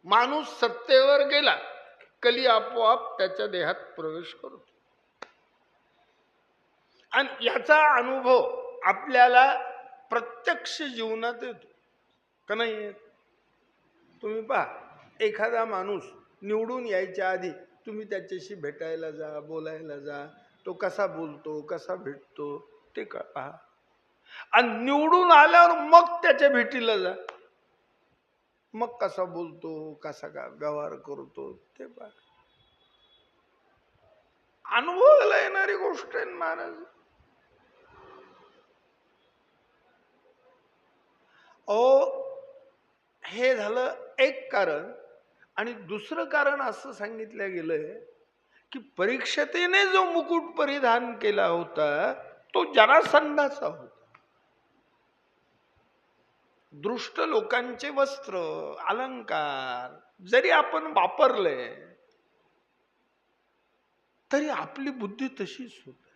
माणूस सत्तेवर गेला कली आपोआप त्याच्या देहात प्रवेश करतो. आणि याचा अनुभव आपल्याला प्रत्यक्ष जीवनात येतो का नाही येत? तुम्ही पहा, एखादा माणूस निवडून यायच्या आधी तुम्ही त्याच्याशी भेटायला जा, बोलायला जा, तो कसा बोलतो, कसा भेटतो ते पहा. आणि निवडून आल्यावर मग त्याच्या भेटीला जा, मग कसा बोलतो, कसा का व्यवहार करतो ते पहा. अनुभवाला येणारी गोष्ट आहे महाराज. हे झालं एक कारण. आणि दुसरं कारण असं सांगितलं गेलंय की परीक्षितीने जो मुकुट परिधान केला होता तो जरासंधाचा होता. दृष्ट लोकांचे वस्त्र अलंकार जरी आपण वापरले तरी आपली बुद्धी तशीच होते.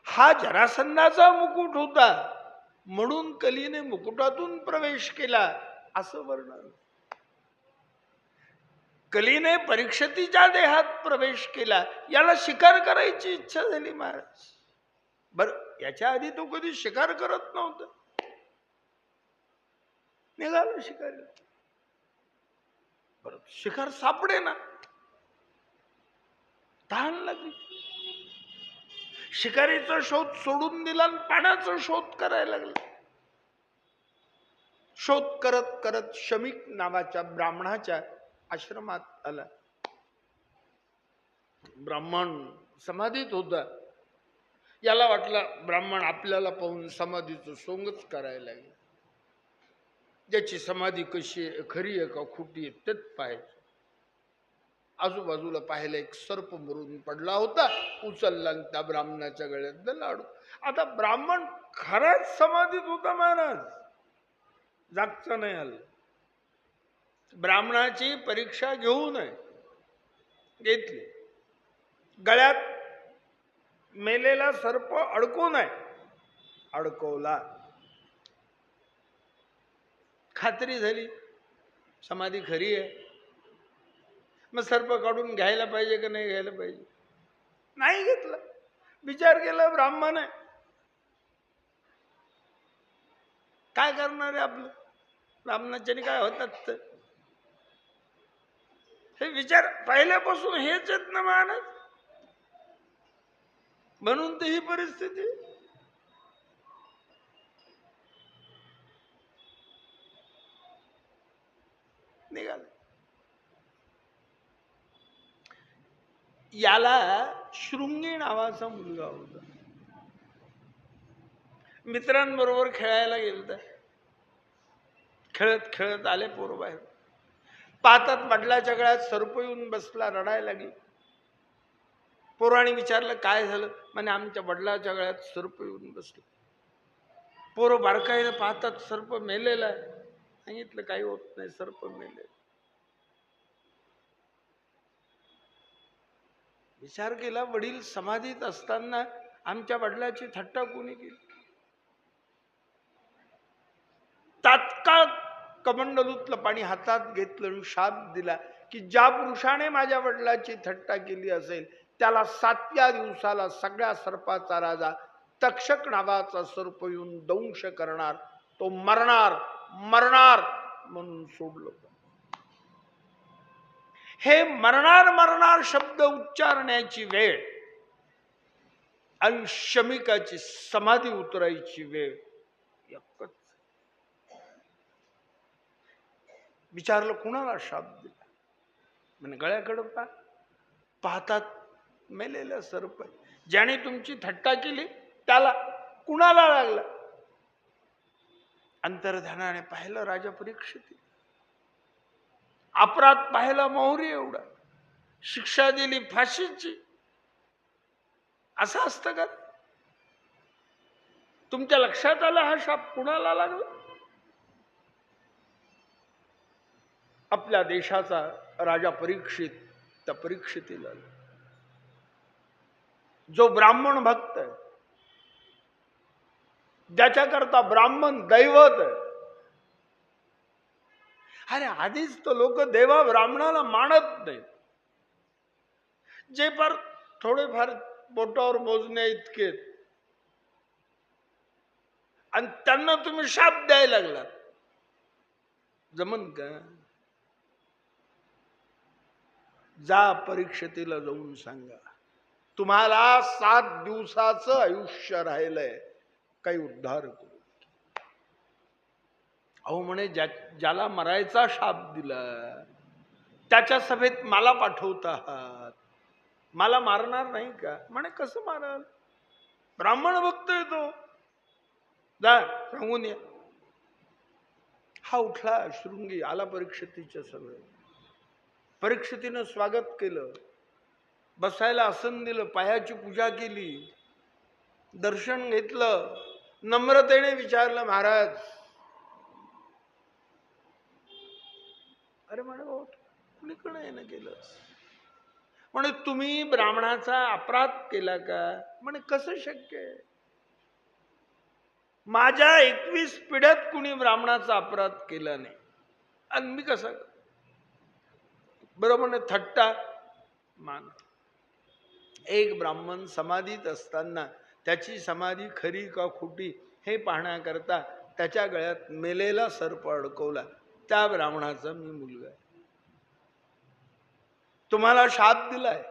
हा जरासंधाचा मुकुट होता म्हणून कलीने मुकुटातून प्रवेश केला असं वर्णन. कलीने परीक्षितीच्या देहात प्रवेश केला, याला शिकार करायची इच्छा झाली महाराज. बर, याच्या आधी तो कधी शिकार करत नव्हता, निघाला शिकायला. बर, शिकार सापडे ना, तहान लागली. शिकारीचा शोध सोडून दिला आणि पाण्याचा शोध करायला लागला. शोध करत करत शमीक नावाच्या ब्राह्मणाच्या आश्रमात आला. ब्राह्मण समाधीत होता. याला वाटलं ब्राह्मण आपल्याला पाहून समाधीचं सोंगच करायला लागला. ज्याची समाधी कशी आहे, खरी आहे का खोटी आहे तेच पाहायचं. आजूबाजूला पाहिलं, एक सर्प मरून पडला होता, उचलला त्या ब्राह्मणाच्या गळ्यात लाडू. आता ब्राह्मण खराच समाधीत होता महाराज, जागचा नाही आलं. ब्राह्मणाची परीक्षा घेऊ नये घेतली. गळ्यात मेलेला सर्प अडकू नये, अडकवला. खात्री झाली समाधी खरी आहे. मग सर्प काढून घ्यायला पाहिजे का नाही घ्यायला पाहिजे? नाही घेतला. विचार केला ब्राह्मण आहे, काय करणार आहे आपलं, ब्राह्मणाच्याने काय होतात. हे विचार पहिल्यापासून हेच आहेत ना महाराज, म्हणून तर ही परिस्थिती. निघाल. याला शृंगी नावाचा मुलगा होता. मित्रांबरोबर खेळायला गेलता. खेळत खेळत आले पोरं बाहेर. पाहतात वडिलाच्या गळ्यात सर्प येऊन बसला, रडायला लागली. पोरांनी विचारलं काय झालं? म्हणे आमच्या वडिलाच्या गळ्यात सर्प येऊन बसलं. पोरं बारकाईने पाहतात सर्प मेलेला आहे. सांगितलं काही होत नाही, सर्प मेले. विचार केला, वडील समाधीत असताना आमच्या वडिलाची थट्टा कोणी केली? तात्काळ कमंडलूतलं पाणी हातात घेतलं आणि शाप दिला की ज्या पुरुषाने माझ्या वडिलाची थट्टा केली असेल त्याला 7व्या दिवसाला सगळ्या सर्पाचा राजा तक्षक नावाचा सर्प येऊन दंश करणार, तो मरणार, मरणार म्हणून सोडलं. हे मरणार मरणार शब्द उच्चारण्याची वेळ आणि शमिकाची समाधी उतरायची वेळ एकच. विचारलं कुणाला शाप दिला? म्हणजे गळ्याकडं पाहतात मेलेलं सर्प. ज्याने तुमची थट्टा केली त्याला कुणाला लागला? अंतर्ध्यानाने पाहिलं राजा परीक्षित, अपराध पाहिला मोहरी एवढा, शिक्षा दिली फाशीची. असं असतं का? तुमच्या लक्षात आलं हा शाप कुणाला लागला? आपल्या देशाचा राजा परीक्षित, त्या परीक्षितीला, जो ब्राह्मण भक्त आहे, ज्याच्याकरता ब्राह्मण दैवत आहे. अरे आधीच तर लोक देवा ब्राह्मणाला मानत नाही. जे फार थोडेफार बोटावर मोजण्या इतके, आणि त्यांना तुम्ही शाप द्यायला लागलात. जमन का? जा परीक्षेला जाऊन सांगा, तुम्हाला 7 दिवसाचं आयुष्य राहिलंय, काही उद्धार करू. अहो म्हणे ज्याला मरायचा शाप दिला त्याच्या सभेत मला पाठवत आहात, मला मारणार नाही का? म्हणे कसं माराल? ब्राह्मण भक्त येतो, जा सांगून या. हा उठला शृंगी, आला परीक्षितीच्या सभेत. परीक्षितीनं स्वागत केलं, बसायला आसन दिलं, पायाची पूजा केली, दर्शन घेतलं, नम्रतेने विचारलं, महाराज. अरे म्हणे भाऊ कुणीकडे येणं केलं? म्हणे तुम्ही ब्राह्मणाचा अपराध केला का? म्हणे कसं शक्य आहे? माझ्या 21 पिढ्यात कुणी ब्राह्मणाचा अपराध केला नाही, आणि मी कसं? बरोबर म्हणे थट्टा मान. एक ब्राह्मण समाधीत असताना त्याची समाधी खरी का खोटी हे पाहण्याकरता त्याच्या गळ्यात मेलेला सर्प अडकवला. त्या ब्राह्मणाचा मी मुलगा आहे. तुम्हाला शाप दिलाय.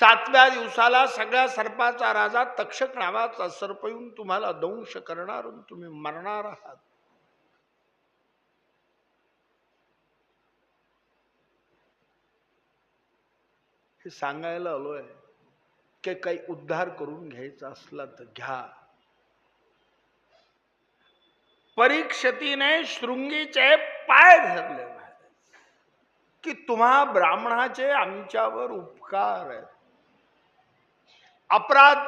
7व्या दिवसाला सगळ्या सर्पाचा राजा तक्षक नावाचा सर्प येऊन तुम्हाला दंश करणार, तुम्ही मरणार आहात. हे सांगायला आलोय की काही उद्धार करून घ्यायचा असला तर घ्या. परीक्षितीने शृंगीचे पाय धरले की तुम्हा ब्राह्मणाचे आमच्यावर उपकार आहेत, अपराध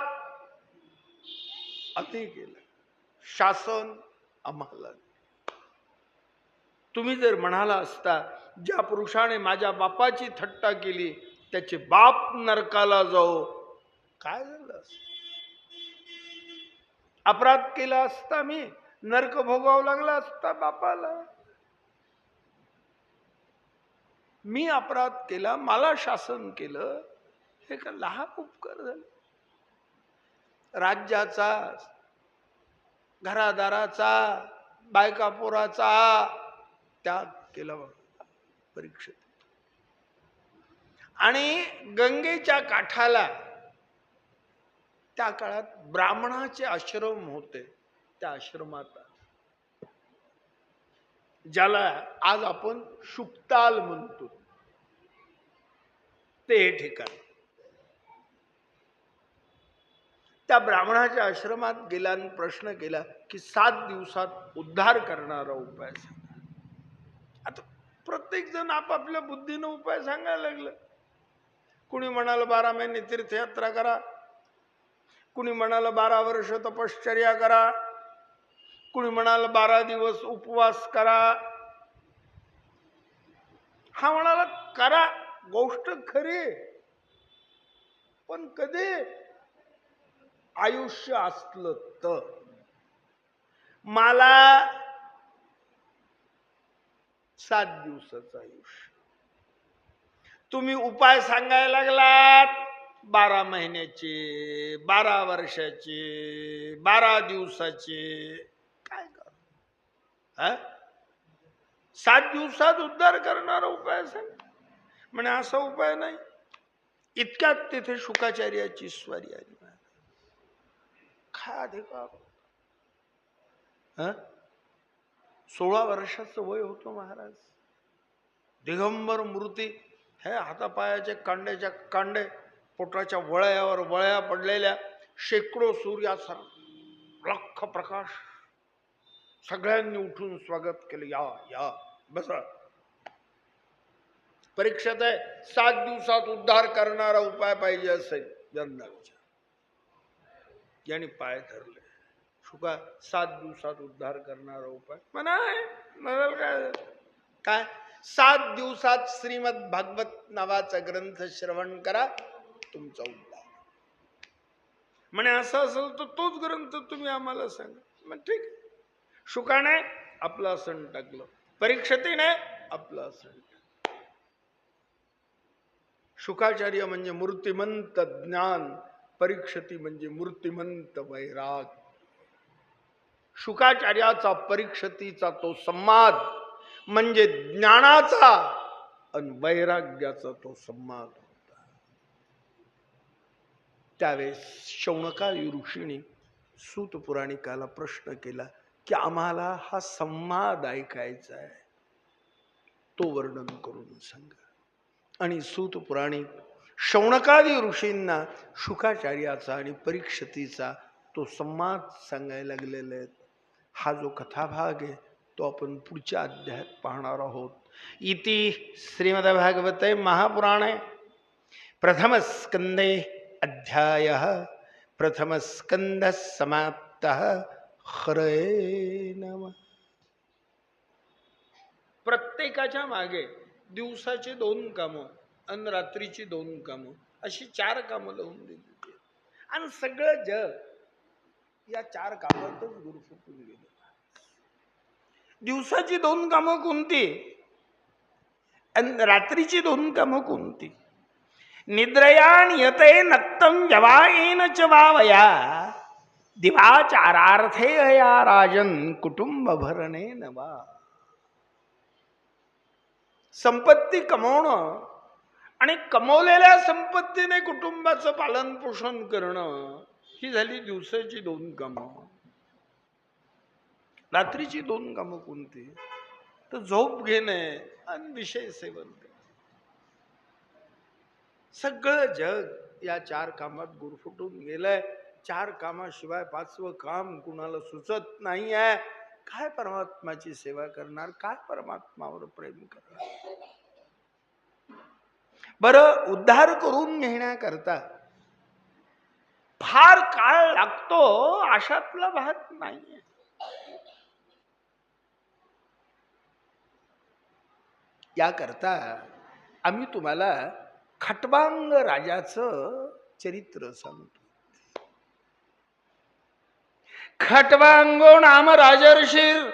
अति केला, शासन आम्हाला. तुम्ही जर म्हणाला असता ज्या पुरुषाने माझ्या बापाची थट्टा केली त्याचे बाप नरकाला जाओ, काय झालं असतं? अपराध केला असता, मी नरक भोगावं लागला असता बापाला. मी अपराध केला, मला शासन केलं, हे का लहान उपकार झाले? राज्याचा, घरादाराचा, बायकापोराचा त्याग केला परीक्षित. आणि गंगेच्या काठाला त्या काळात ब्राह्मणाचे आश्रम होते. त्या आश्रमात ज्याला आज आपण शुक्ताल म्हणतो ते हे ठिकाण. त्या ब्राह्मणाच्या आश्रमात गेला आणि प्रश्न केला की 7 दिवसात उद्धार करणारा उपाय सांगा. आता प्रत्येक जण आपापल्या बुद्धीनं उपाय सांगायला लागलं. कुणी म्हणाल 12 महिने तीर्थयात्रा करा, कुणी म्हणाल 12 वर्ष तपश्चर्या करा, कुणी म्हणाल 12 दिवस उपवास करा. हा म्हणाला करा, गोष्ट खरी, पण कधी आयुष्य असलं तर. मला 7 दिवसाचं आयुष्य, तुम्ही उपाय सांगायला लागलात 12 महिन्याचे, 12 वर्षाचे, 12 दिवसाचे. काय कर हा 7 दिवसात उद्धार करणारा उपाय सांग. म्हणे असा उपाय नाही. इतक्यात तिथे शुकाचार्याची स्वारी आली. काय अधिकार. 16 वर्षाचं वय होतं महाराज. दिगंबर मूर्ती, हे हातापायाचे कांड्याच्या कांडे, पोटाच्या वळयावर वळया पडलेल्या, शेकडो सूर्याचा लख प्रकाश. सगळ्यांनी उठून स्वागत केलं. या या बसा. परीक्षेत आहे 7 दिवसात उद्धार करणारा उपाय पाहिजे असेल. यंदा यांनी पाय धरले. शुका 7 दिवसात उद्धार करणारा उपाय म्हणा काय 7 दिवसात श्रीमद भागवत नावाचा ग्रंथ श्रवण करा, तुमचा उद्धार. म्हणे असं असेल तर तोच ग्रंथ तुम्ही आम्हाला सांगा. मग ठीक. शुकाने आपलं आसन टाकलं, परीक्षितीने आपलं आसन टाकलं. शुकाचार्य म्हणजे मूर्तिमंत ज्ञान, परीक्षिती म्हणजे मूर्तिमंत वैराग. शुकाचार्याचा परीक्षितीचा तो संवाद म्हणजे ज्ञानाचा आणि वैराग्याचा तो संवाद होता. त्यावेळेस शौनकादी ऋषींनी सूत पुराणिकाला प्रश्न केला की आम्हाला हा संवाद ऐकायचा आहे, तो वर्णन करून सांगा. आणि सूत पुराणिक शौनकादी ऋषींना शुकाचार्याचा आणि परीक्षितीचा तो संवाद सांगायला लागलेला आहे. हा जो कथाभाग आहे तो आपण पुढच्या अध्यायात पाहणार आहोत. इति श्रीमद्भागवते महापुराणे प्रथमस्कंदे अध्यायः प्रथमस्कंदः समाप्तः. हरये नमः. प्रत्येकाच्या मागे दिवसाची 2 कामं आणि रात्रीची 2 कामं अशी 4 कामं लावून दिली आणि सगळं जग या 4 कामातच गुरफटून गेलं. दिवसाची 2 कामं कोणती आणि रात्रीची 2 कामं कोणती? निद्रयान यते नक्तम जवायेन च वावया दिवाचारार्थे या राजन कुटुंब भरणे नवा. संपत्ती कमवणं आणि कमवलेल्या संपत्तीने कुटुंबाचं पालन पोषण करणं ही झाली दिवसाची 2 कामं. रात्रीची 2 कामं कोणती? तर झोप घेणे आणि विषय सेवन करणे. सगळं जग या 4 कामात गुरफटून गेलंय. 4 कामाशिवाय 5वं काम कुणाला सुचत नाही आहे. काय परमात्माची सेवा करणार, काय परमात्मावर प्रेम करणार? बरं, उद्धार करून घेण्याकरता फार काळ लागतो अशातला भाग नाहीये. याकरता आम्ही तुम्हाला खट्वांग राजाचं चरित्र सांगतो. खट्वांगो नाम राजर्षिर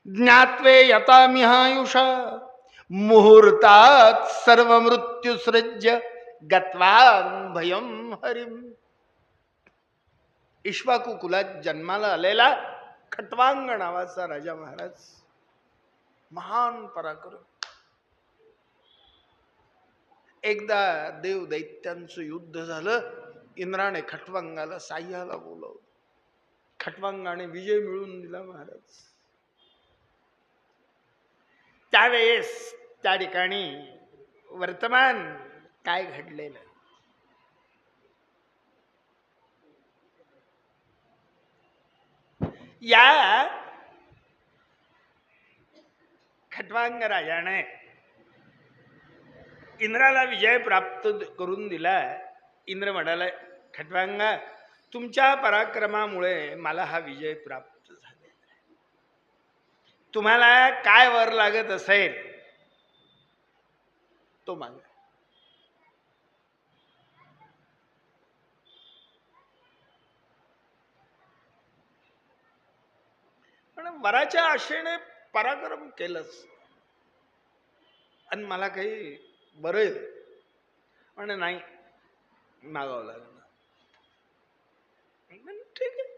ज्ञात्वे यतामिहायुषा मुहूर्तात सर्व मृत्युसृज्य गत्वान भयम हरिम. इक्ष्वाकू कुलात जन्माला आलेला खट्वांग नावाचा राजा महाराज, महान पराक्रम. एकदा देव दैत्यांचं युद्ध झालं. इंद्राने खट्वांगाला साह्याला बोलवलं. खट्वांगाने विजय मिळवून दिला महाराज. त्यावेळेस त्या ठिकाणी वर्तमान काय घडलेलं, या खट्वांग राजाने इंद्राला विजय प्राप्त करून दिला. इंद्र म्हणाला, खट्वांगा, तुमच्या पराक्रमामुळे मला हा विजय प्राप्त झाला. तुम्हाला काय वर लागत असेल तो मागा. पण वराच्या आशेने पराक्रम केलंच आणि मला काही बरं म्हणजे नाही मागावं लागलं. ठीक आहे.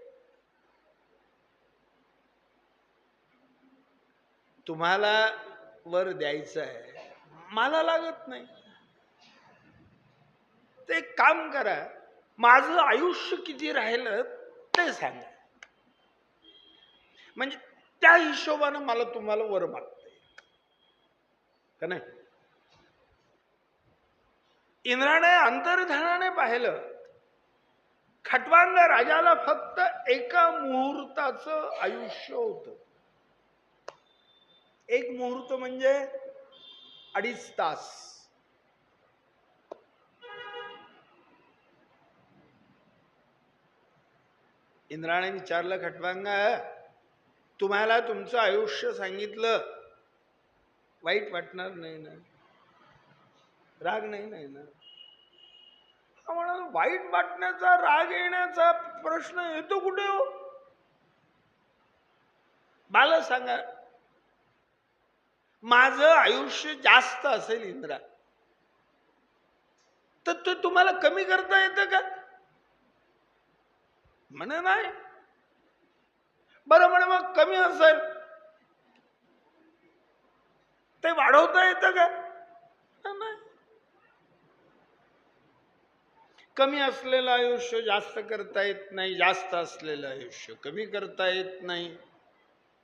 तुम्हाला वर द्यायचं आहे, मला लागत नाही. ते एक काम करा, माझं आयुष्य किती राहिलं ते सांगा, म्हणजे त्या हिशोबानं मला तुम्हाला वर मागता येईल का नाही. इंद्राने अंतर्धानाने पाहिलं, खट्वांग राजाला फक्त एका मुहूर्ताचं आयुष्य होत. एक मुहूर्त म्हणजे 2.5 तास. इंद्राने विचारलं, खट्वांगा, तुम्हाला तुमचं आयुष्य सांगितलं, वाईट वाटणार नाही ना, राग नाही ना. म्हणाला, वाईट वाटण्याचा, राग येण्याचा प्रश्न येतो कुठे हो, मला सांगा. माझं आयुष्य जास्त असेल इंद्रा, तर ते तुम्हाला कमी करता येतं का. म्हणे नाही. बरं म्हणे, मग कमी असेल ते वाढवता येतं का. नाही. कमी असलेलं आयुष्य जास्त करता येत नाही, जास्त असलेलं आयुष्य कमी करता येत नाही.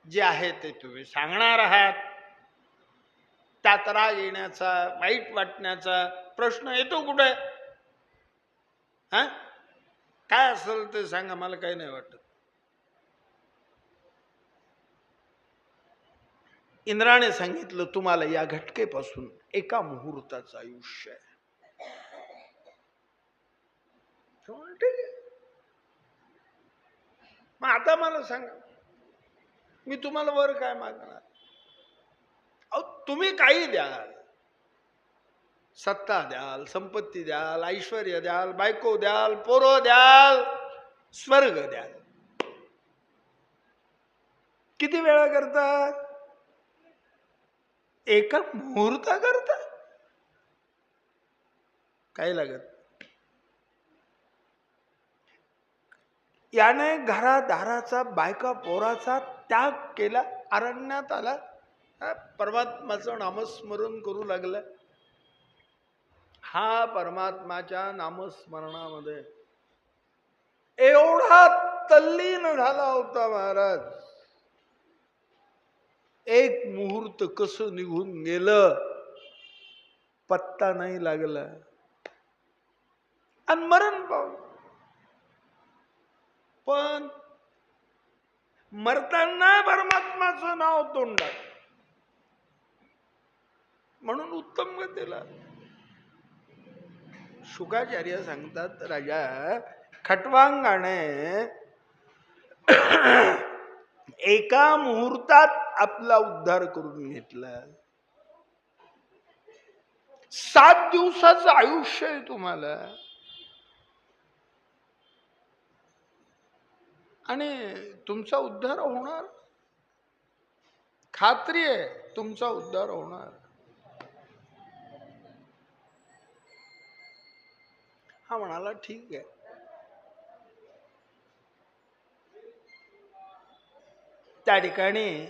जे आहे ते तुम्ही सांगणार आहात, त्यात राग येण्याचा, वाईट वाटण्याचा प्रश्न येतो कुठे. हा, काय असेल ते सांगा, मला काही नाही वाटत. इंद्राने सांगितलं, तुम्हाला या घटकेपासून एका मुहूर्ताचं आयुष्य आहे. ठीक आहे, मग आता मला सांगा, मी तुम्हाला वर काय मागणार. अहो, तुम्ही काही द्याल, सत्ता द्याल, संपत्ती द्याल, ऐश्वर्य द्याल, बायको द्याल, पोरं द्याल, स्वर्ग द्याल. किती वेळा करता, एका मुहूर्ता करता, काही लागत. याने घरादाराचा, बायका पोराचा त्याग केला, अरण्यात आला, परमात्माचं नामस्मरण करू लागलं. हा परमात्माच्या नामस्मरणामध्ये एवढा तल्लीन झाला होता महाराज, एक मुहूर्त कसं निघून गेलं पत्ता नाही लागला, आणि मरण पावलं. पण मरताना परमात्माचं नाव तोंडात, म्हणून उत्तम गतीला. शुकाचार्य सांगतात, राजा खट्वांगाने एका मुहूर्तात आपला उद्धार करून घेतला. 7 दिवसाचं आयुष्य आहे तुम्हाला, आणि तुमचा उद्धार होणार, खात्री आहे तुमचा उद्धार होणार. हा म्हणाला, ठीक आहे. त्या ठिकाणी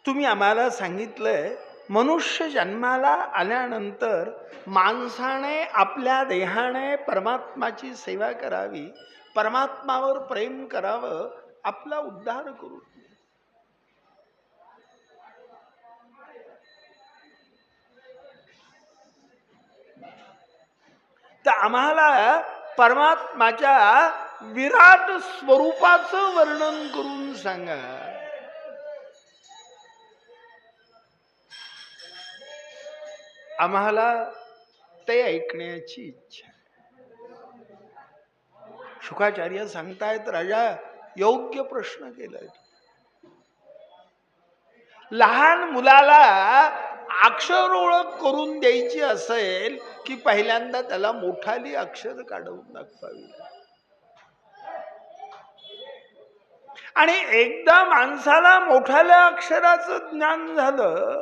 तुम्ही आम्हाला सांगितलंय, मनुष्य जन्माला आल्यानंतर माणसाने आपल्या देहाने परमात्माची सेवा करावी, परमात्मावर प्रेम करावं, आपला उद्धार करू. तर आम्हाला परमात्माच्या विराट स्वरूपाचं वर्णन करून सांगा. आम्हाला ते ऐकण्याची इच्छा. शुकाचार्य सांगतायत, राजा योग्य प्रश्न केलाय. लहान मुलाला अक्षर ओळख करून द्यायची असेल की पहिल्यांदा त्याला मोठाली अक्षर काढवून दाखवावी. आणि एकदा माणसाला मोठाल्या अक्षराचं ज्ञान झालं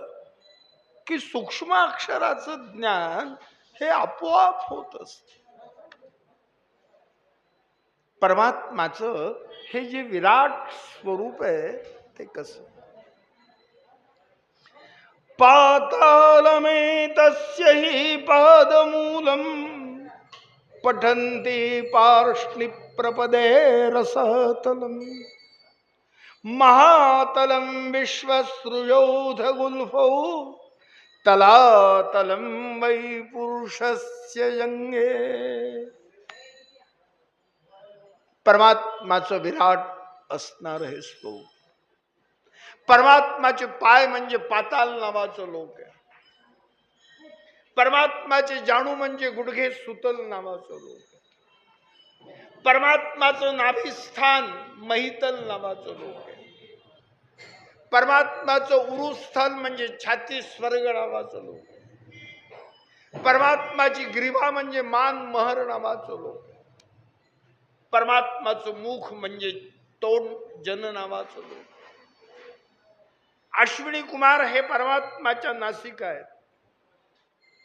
की सूक्ष्म अक्षराचं ज्ञान हे आपोआप होत असत. परमात्माचं हे जे विराट स्वरूप आहे ते कसं. पातालमेतस्य हि पादमूलम् पठन्ति पार्ष्णिप्रपदे रसतलम् महातलं विश्वसृजोधगुल्फौ तलातलं वै पुरुषस्य यंगे. परमात्माचं विराट असणार हे स्वरूप. परमात्माचे पाय म्हणजे पाताल नावाचं लोक आहे. परमात्माचे जाणू म्हणजे गुडघे सुतल नावाचं लोक आहे. परमात्माचं नाभिस्थान महितल नावाचं लोक आहे. परमात्माचं उरुस्थान म्हणजे छाती स्वर्ग नावाचं लोक आहे. परमात्माची ग्रीवा म्हणजे मान महर नावाचं लोक आहे. परमात्माचं मुख म्हणजे तोंड जन नावाचं लोक. अश्विनी कुमार हे परमात्माच्या नासिका आहेत.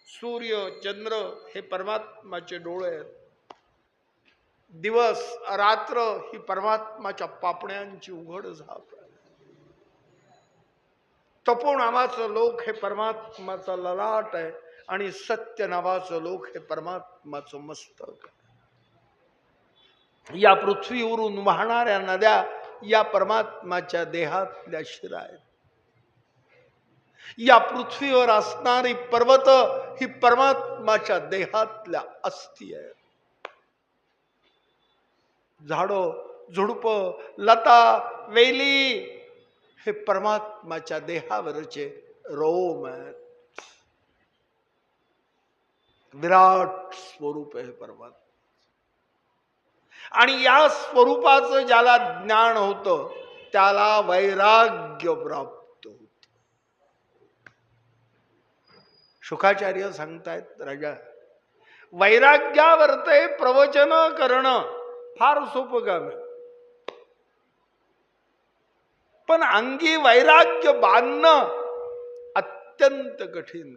सूर्य चंद्र हे परमात्माचे डोळे आहेत. दिवस रात्र ही परमात्माच्या पापण्यांची उघड झाप आहे. तपो नावाचं लोक हे परमात्माचा ललाट आहे आणि सत्य नावाचं लोक हे परमात्माचं मस्तक आहे. या पृथ्वीवरून वाहणाऱ्या नद्या या परमात्माच्या देहातल्या शिरा आहेत. या पृथ्वीवर असणारी पर्वत ही परमात्माच्या देहातल्या अस्थी आहेत. झाडो झुडप लता वेली हे परमात्माच्या देहावरचे रोम आहेत. विराट स्वरूप आहे परमात्मा. आणि या स्वरूपाचं ज्याला ज्ञान होतं त्याला वैराग्य प्राप्त होत. शुकाचार्य सांगतायत, राजा वैराग्यावरते प्रवचन करणं फार सोपं काम आहे, पण अंगी वैराग्य बांधणं अत्यंत कठीण.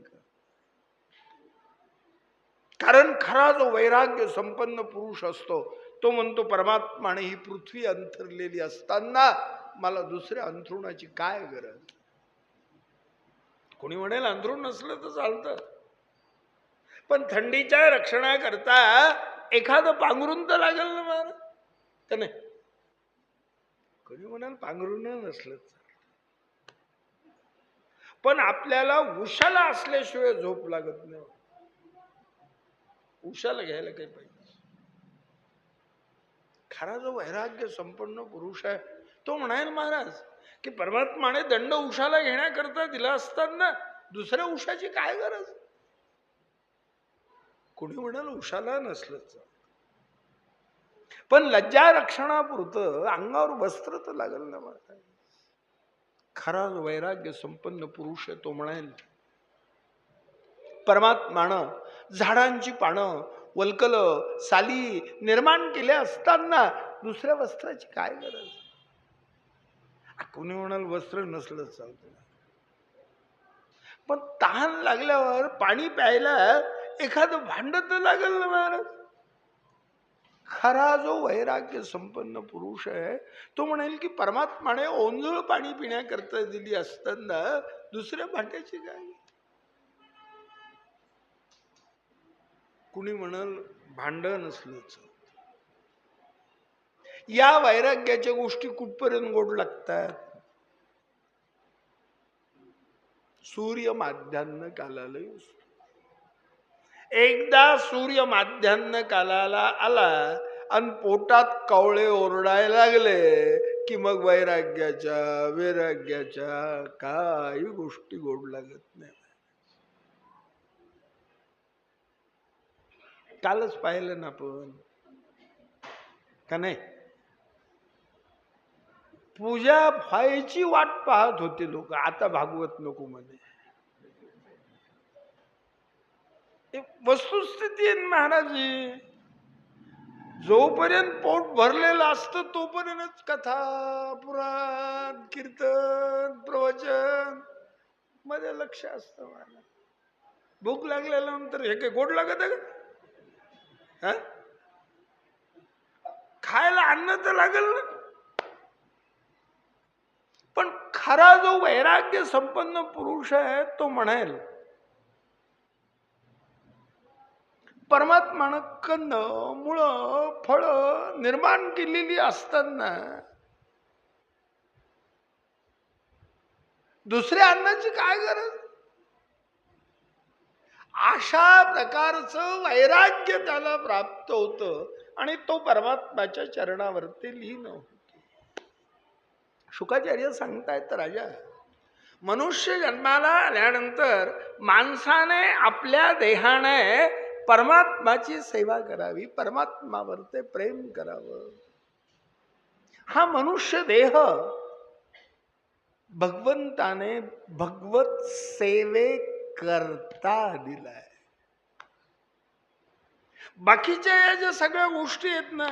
कारण खरा जो वैराग्य संपन्न पुरुष असतो तो म्हणतो परमात्माने ही पृथ्वी अंथरलेली असताना मला दुसऱ्या अंथरुणाची काय गरज. कोणी म्हणेल अंथरुण नसलं तर चालतं, पण थंडीच्या रक्षणाकरता एखादं पांघरून तर लागेल ना मला, का नाही? कोणी म्हणाल पांघरून नसलं पण आपल्याला उशाला असल्याशिवाय झोप लागत नाही. उशाला घ्यायला काही पाहिजे. खरा जो वैराग्य संपन्न पुरुष आहे तो म्हणाल महाराज की परमात्माने दंड उशाला घेण्याकरता दिला असताना दुसऱ्या उशाची काय गरज. कोणी म्हणाल उशाला नसलंच, पण लज्जा रक्षणापुरतं अंगावर वस्त्र तर लागल ना महाराज. खरा जो वैराग्य संपन्न पुरुष आहे तो म्हणाल परमात्मानं झाडांची पानं वल्कल साली निर्माण केल्या असताना दुसऱ्या वस्त्राची काय गरज. कोणी म्हणाल वस्त्र नसलं चालतं, पण तहान लागल्यावर पाणी प्यायला एखादं भांड तर लागल ना महाराज. खरा जो वैराग्य संपन्न पुरुष आहे तो म्हणेल की परमात्माने ओंजळ पाणी पिण्याकरता दिली असताना दुसऱ्या भांड्याची काय. कुणी म्हणाल भांड नसलंच. या वैराग्याच्या गोष्टी कुठपर्यंत गोड लागतात. सूर्य माध्यान्ह कालाला येतो. एकदा सूर्य माध्यान्ह कालाला आला आणि पोटात कवळे ओरडायला लागले की मग वैराग्याच्या काही गोष्टी गोड लागत नाही. कालच पाहिलं ना आपण, का नाही? पूजा व्हायची वाट पाहत होते लोक. आता भागवत नको म्हणे. वस्तुस्थिती आहे महाराजी. जोपर्यंत पोट भरलेलं असतं तोपर्यंत कथा पुराण कीर्तन प्रवचन मध्ये लक्ष असतं. मला भूक लागल्यानंतर हे काही गोड लागत आहे का? खायला अन्न तर लागल ना. पण खरा जो वैराग्य संपन्न पुरुष आहे तो म्हणेल परमात्मानं कंद मुळ फळ निर्माण केलेली असताना दुसऱ्या अन्नाची काय गरज. अशा प्रकारचं वैराग्य त्याला प्राप्त होतं आणि तो परमात्म्याच्या चरणावरती लीन होतो. शुकाचार्य सांगतायत राजा, मनुष्य जन्माला आल्यानंतर माणसाने आपल्या देहाने परमात्म्याची सेवा करावी, परमात्म्यावरती प्रेम करावं. हा मनुष्य देह भगवंताने भगवत सेवे करता दिलाय. बाकीच्या या ज्या सगळ्या गोष्टी आहेत ना,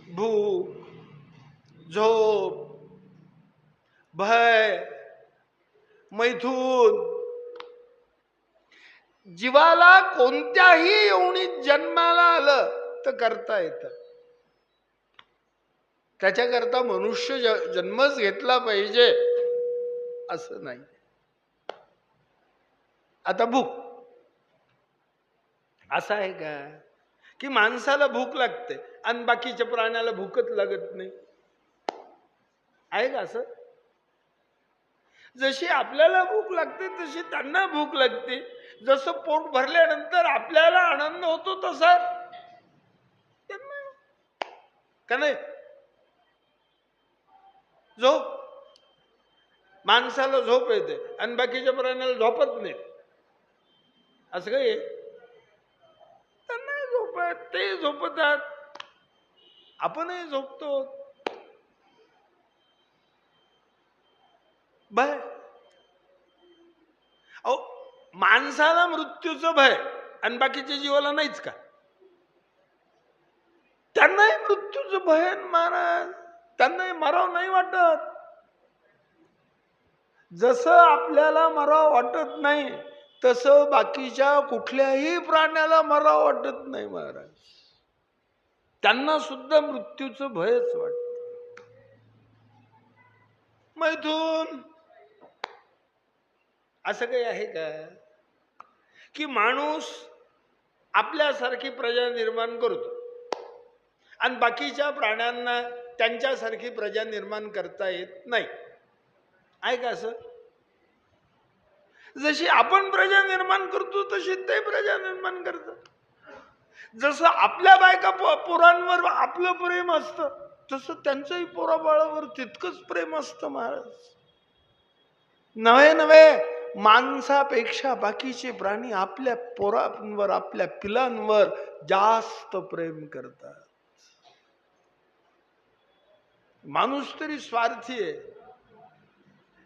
भूक, झोप, भय, मैथून, जीवाला कोणत्याही योनीत जन्माला आलं तर करता येतं. त्याच्याकरता मनुष्य जन्मच घेतला पाहिजे असं नाही. आता भूक असं आहे का की माणसाला भूक लागते आणि बाकीच्या प्राण्याला भूकच लागत नाही, आहे का असं? जशी आपल्याला भूक लागते तशी त्यांना भूक लागते. जसं पोट भरल्यानंतर आपल्याला आनंद होतो तसा त्यांना का नाही. झोप, माणसाला झोप येते आणि बाकीच्या प्राण्याला झोपत नाही, असं काही त्यांना झोपत, ते झोपतात, आपणही झोपतो. भय, अहो माणसाला मृत्यूचं भय आणि बाकीच्या जीवाला नाहीच का? त्यांनाही मृत्यूचं भय महाराज, त्यांनाही मराव नाही वाटत. जसं आपल्याला मराव वाटत नाही तसं बाकीच्या कुठल्याही प्राण्याला मराव वाटत नाही महाराज. त्यांना सुद्धा मृत्यूचं भयच वाटत. मैथून असं काही आहे का की माणूस आपल्यासारखी प्रजा निर्माण करतो आणि बाकीच्या प्राण्यांना त्यांच्यासारखी प्रजा निर्माण करता येत नाही, आहे का असं? जशी आपण प्रजा निर्माण करतो तशी ते प्रजा निर्माण करतात. जसं आपल्या बायका पोरांवर आपलं प्रेम असतं तसं त्यांचंही पोराबाळावर तितकंच प्रेम असतं महाराज. नवे नवे माणसापेक्षा बाकीचे प्राणी आपल्या पोरांवर, आपल्या पिलांवर जास्त प्रेम करतात. माणूस तरी स्वार्थी आहे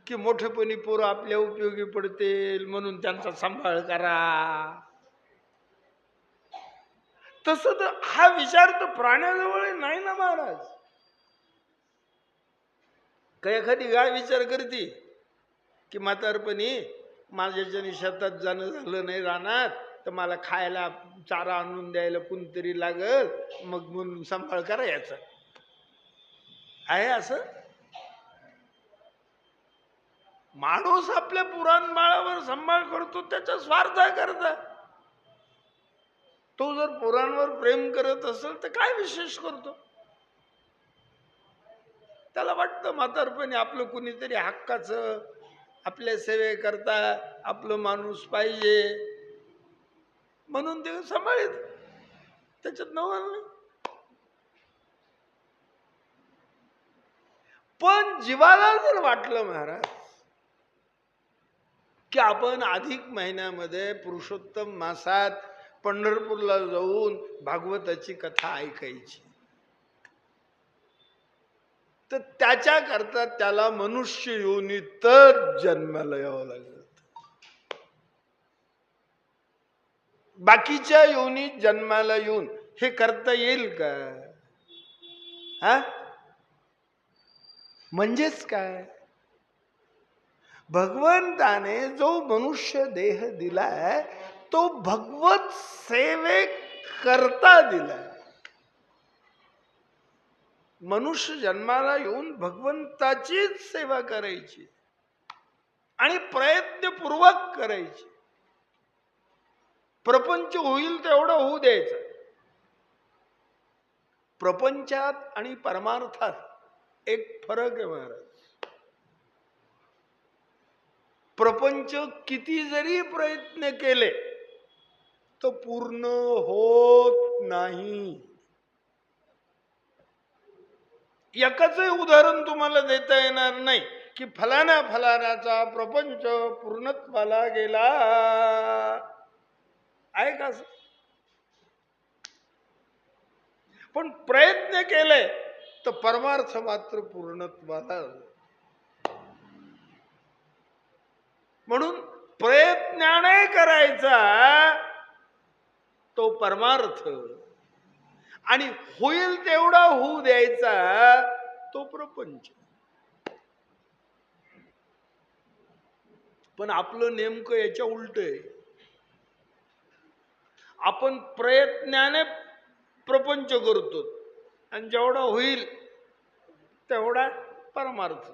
की मोठेपणी पोरं आपल्या उपयोगी पडतील म्हणून त्यांचा सांभाळ करा. तसं तर हा विचार तर प्राण्याजवळ नाही ना महाराज. काही एखादी गाय विचार करते की म्हातारपणी माझ्याच्याने शेतात जाणं झालं नाही रानात तर मला खायला चारा आणून द्यायला कोणतरी लागल, मग म्हणून सांभाळ करायचा, आहे असं? माणूस आपल्या पुराण बाळावर सांभाळ करतो त्याच्या स्वार्थाकरता. तो जर पोरांवर प्रेम करत असेल तर काय विशेष करतो? त्याला वाटतं म्हातारपणी आपलं कुणीतरी हक्काचं आपल्या सेवे करता आपलं माणूस पाहिजे म्हणून ते सांभाळत, त्याच्यात नवल नाही. पण जीवाला जर वाटलं महाराज की आपण अधिक महिन्यामध्ये पुरुषोत्तम मासात पंढरपूरला जाऊन भागवताची कथा ऐकायची, तर त्याच्याकरता त्याला मनुष्य योनीतच जन्माला यावं लागत. बाकीच्या योनीत जन्माला येऊन हे करता येईल का? हा म्हणजेच काय, भगवंताने जो मनुष्य देह दिलाय तो भगवत सेवे करता दिलाय. मनुष्य जन्माला येऊन भगवंताचीच सेवा करायची आणि प्रयत्नपूर्वक करायची. प्रपंच होईल तेवढं होऊ द्यायचं. प्रपंचात आणि परमार्थात एक फरक आहे महाराज. प्रपंच किती जरी प्रयत्न केले तो पूर्ण होत नाही. एकच उदाहरण तुम्हाला देता येणार नाही की फलाना फलानाचा प्रपंच पूर्णत्वाला गेला आहे का? पण प्रयत्न केले तर परमार्थ मात्र पूर्णत्वाला. म्हणून प्रयत्नाने करायचा तो परमार्थ आणि होईल तेवढा होऊ द्यायचा तो प्रपंच. पण आपलं नेमकं याच्या उलट आहे. आपण प्रयत्नाने प्रपंच करतो आणि जेवढा होईल तेवढा परमार्थ.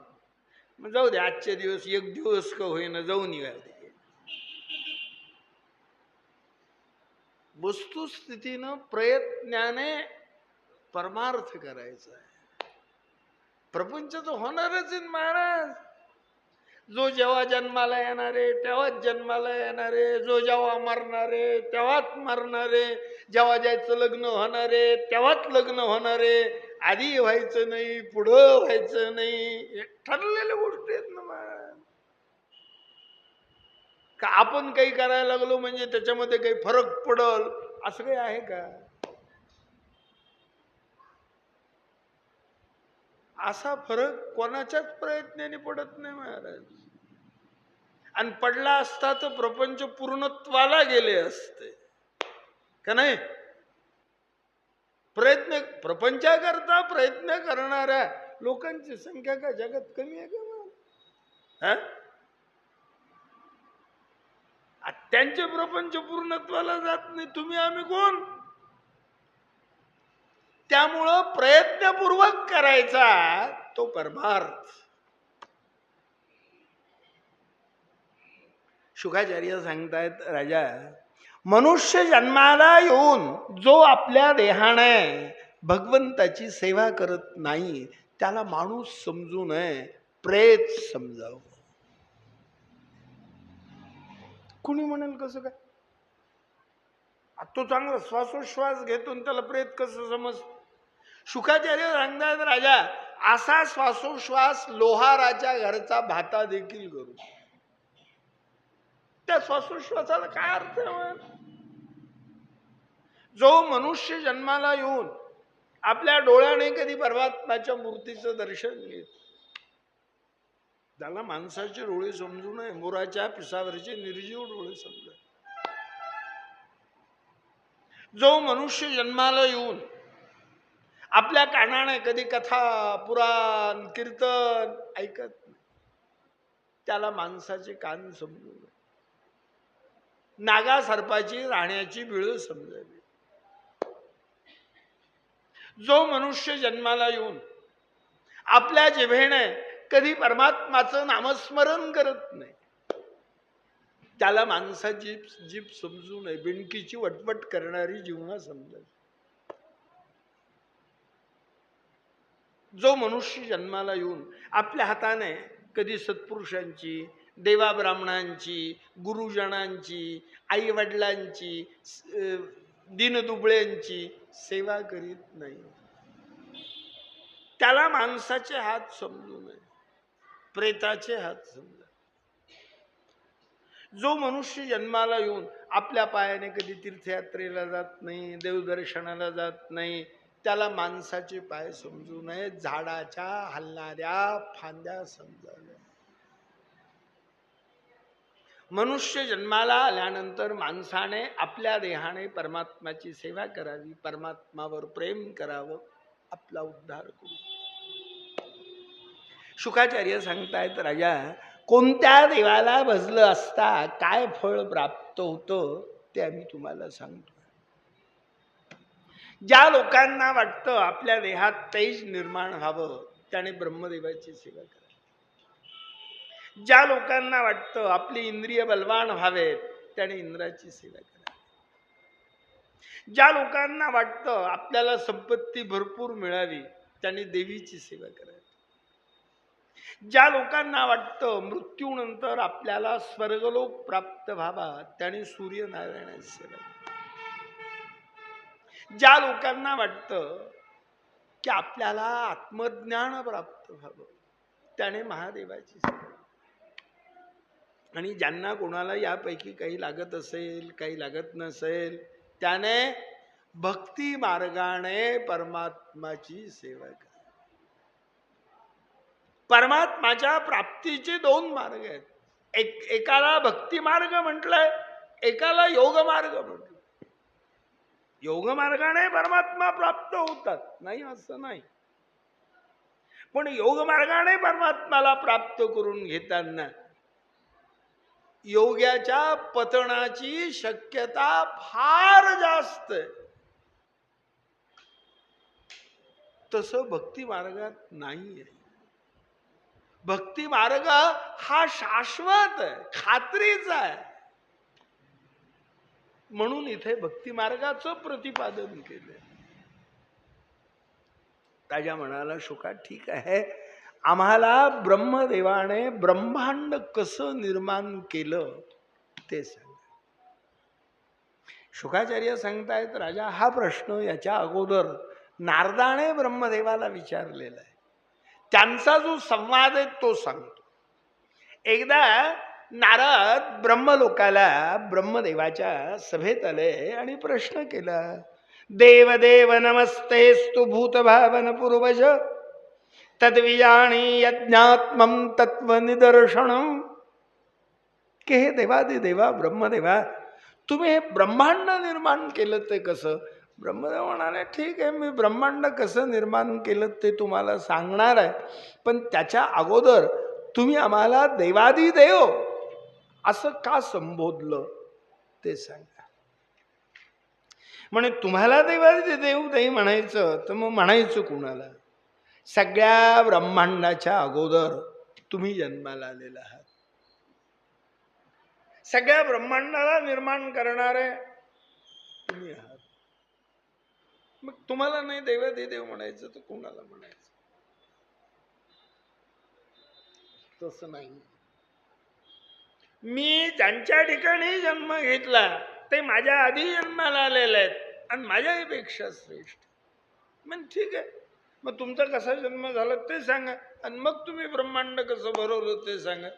मग जाऊ दे, आजचे दिवस एक दिवस का होईना जाऊन येऊ. वस्तुस्थितीनं प्रयत्नाने परमार्थ करायचा आहे. प्रपंच तर होणारच आहे महाराज. जो जेव्हा जन्माला येणारे तेव्हाच जन्माला येणारे, जो जेव्हा मरणारे तेव्हाच मरणारे, जेव्हा ज्याचं लग्न होणारे तेव्हाच लग्न होणारे, आधी व्हायचं नाही पुढं व्हायचं नाही, ठरलेल्या गोष्टी आहेत ना महाराज. का आपण काही करायला लागलो म्हणजे त्याच्यामध्ये काही फरक पडल असं काही आहे का? असा फरक कोणाच्याच प्रयत्नाने पडत नाही महाराज. आणि पडला असता तर प्रपंच पूर्णत्वाला गेले असते का नाही? प्रपंचाकरता प्रयत्न करणाऱ्या लोकांची संख्या का जगात कमी आहे का? त्यांचे प्रपंच पूर्णत्वाला जात नाही, तुम्ही आम्ही कोण? त्यामुळं प्रयत्नपूर्वक करायचा तो परमार्थ. शुकाचार्य सांगतायत, राजा, मनुष्य जन्माला येऊन जो आपल्या देहाने भगवंताची सेवा करत नाही त्याला माणूस समजू नये, प्रेत समजावं. कुणी म्हणेल कसं काय? तो चांगला श्वासोश्वास घेतो त्याला प्रेत कसं समज? शुकाचार्य सांगतात, राजा, असा श्वासोश्वास लोहाराच्या घरचा भाता देखील करू. त्या श्वासोश्वासाला काय अर्थ आहे? जो मनुष्य जन्माला येऊन आपल्या डोळ्याने कधी परमात्म्याच्या मूर्तीचं दर्शन घेत त्याला माणसाचे डोळे समजू नये, मोराच्या पिसावरचे निर्जीव डोळे समजा. जो मनुष्य जन्माला येऊन आपल्या कानाने कधी कथा पुराण कीर्तन ऐकत नाही त्याला माणसाचे कान समजू नये, नागा सर्पाची राहण्याची बिळ समजावी. जो मनुष्य जन्माला येऊन आपल्या जिभेने कधी परमात्माचं नामस्मरण करत नाही त्याला माणसाची जीभ समजू नये, बिणकीची वटवट करणारी जीवना समजावी. जो मनुष्य जन्माला येऊन आपल्या हाताने कधी सत्पुरुषांची, देवा ब्राह्मणांची, गुरुजनांची, आई वडिलांची, दीनदुबळ्यांची सेवा करीत नाही त्याला माणसाचे हात समजू नये, प्रेताचे हात समजा. जो मनुष्य जन्माला येऊन आपल्या पायाने कधी तीर्थयात्रेला जात नाही, देवदर्शनाला जात नाही त्याला माणसाचे पाय समजू नये, झाडाच्या हलणाऱ्या फांद्या समजाव्या. मनुष्य जन्माला आल्यानंतर माणसाने आपल्या देहाने परमात्म्याची सेवा करावी, परमात्मावर प्रेम करावं, आपला उद्धार करू. शुकाचार्य सांगतायत, राजा, कोणत्या देवाला भजलं असता काय फळ प्राप्त होतं ते आम्ही तुम्हाला सांगतो. ज्या लोकांना वाटतं आपल्या देहात तेज निर्माण व्हावं त्याने ब्रह्मदेवाची सेवा करा. ज्या लोकांना वाटतं आपली इंद्रिय बलवान व्हावेत त्याने इंद्राची सेवा करा. ज्या लोकांना वाटतं आपल्याला संपत्ती भरपूर मिळावी त्यांनी देवीची सेवा करावी. ज्या लोकांना वाटतं मृत्यूनंतर आपल्याला स्वर्गलोक प्राप्त व्हावा त्याने सूर्यनारायणाची सेवा करावी. ज्या लोकांना वाटतं की आपल्याला आत्मज्ञान प्राप्त व्हावं त्याने महादेवाची सेवा. आणि ज्यांना कोणाला यापैकी काही लागत असेल काही लागत नसेल त्याने भक्ती मार्गाने परमात्माची सेवा करा. परमात्माच्या प्राप्तीचे दोन मार्ग आहेत. एकाला भक्ती मार्ग म्हटलंय, एकाला योग मार्ग म्हटलं. योग मार्गाने परमात्मा प्राप्त होतात नाही असं नाही, पण योग मार्गाने परमात्माला प्राप्त करून घेताना योग्याच्या पतनाची शक्यता फार जास्त आहे. तसं भक्ती मार्गात नाहीये. भक्ती मार्ग हा शाश्वत आहे, खात्रीचा आहे. म्हणून इथे भक्ती मार्गाचं प्रतिपादन केलंय. राजा म्हणाला, शुका ठीक आहे, आम्हाला ब्रह्मदेवाने ब्रह्मांड कसं निर्माण केलं ते सांग. शुकाचार्य सांगतायत, राजा हा प्रश्न याच्या अगोदर नारदाने ब्रह्मदेवाला विचारलेला आहे. त्यांचा जो संवाद आहे तो सांगतो. एकदा नारद ब्रह्मलोकाला ब्रह्मदेवाच्या सभेत आले आणि प्रश्न केला, देव देव नमस्तेस्तु भूतभावन पूर्वज तद्विजानी यज्ञात्मम तत्व निदर्शनम. की हे देवादिदेवा ब्रह्मदेवा, तुम्ही हे ब्रह्मांड निर्माण केलं ते कसं? ब्रह्मदेव म्हणाले, ठीक आहे, मी ब्रह्मांड कसं निर्माण केलं ते तुम्हाला सांगणार आहे, पण त्याच्या अगोदर तुम्ही आम्हाला देवादिदेव असं का संबोधलं ते सांगा. म्हणे तुम्हाला देवादिदेव नाही म्हणायचं तर मग म्हणायचं कुणाला? सगळ्या ब्रह्मांडाच्या अगोदर तुम्ही जन्माला आलेला आहात. सगळ्या ब्रह्मांडाला निर्माण करणारे तुम्ही आहात. मग तुम्हाला नाही देवादिदेव म्हणायचं तर कोणाला म्हणायचं? तसं नाही. मी ज्यांच्या ठिकाणी जन्म घेतला ते माझ्या आधी जन्माला आलेले आहेत आणि माझ्यापेक्षा श्रेष्ठ. मग ठीक आहे, मग तुमचा कसा जन्म झाला ते सांगा आणि मग तुम्ही ब्रह्मांड कसं भरवलं ते सांगा.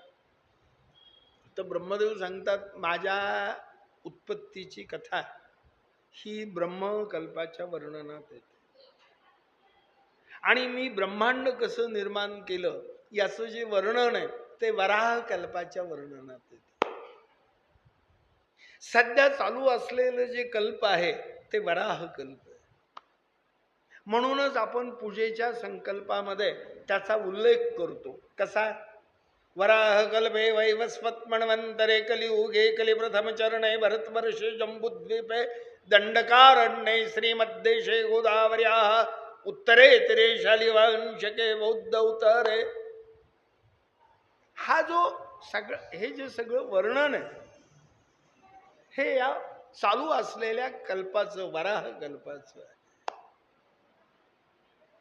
तर ब्रह्मदेव सांगतात, माझ्या उत्पत्तीची कथा ही ब्रह्मकल्पाच्या वर्णनात येते आणि मी ब्रह्मांड कसं निर्माण केलं याचं जे वर्णन आहे ते वराह कल्पाच्या वर्णनात येते. सध्या चालू असलेलं जे कल्प आहे ते वराह कल्प आहे. म्हणूनच आपण पूजेच्या संकल्पामध्ये त्याचा उल्लेख करतो. कसा? वराह कल्पे वैवस्वत मन्वंतरे कलियुगे कलिप्रथम चरणे भरतवर्षे जम्बुद्वीपे दंडकारण्ये श्रीमद्देशे गोदावर्याः उत्तरे तिरे शालिवांशके बौद्ध उतरे. हा जो हे जे सगळं वर्णन आहे हे या चालू असलेल्या कल्पाचं, वराह कल्पाचं आहे.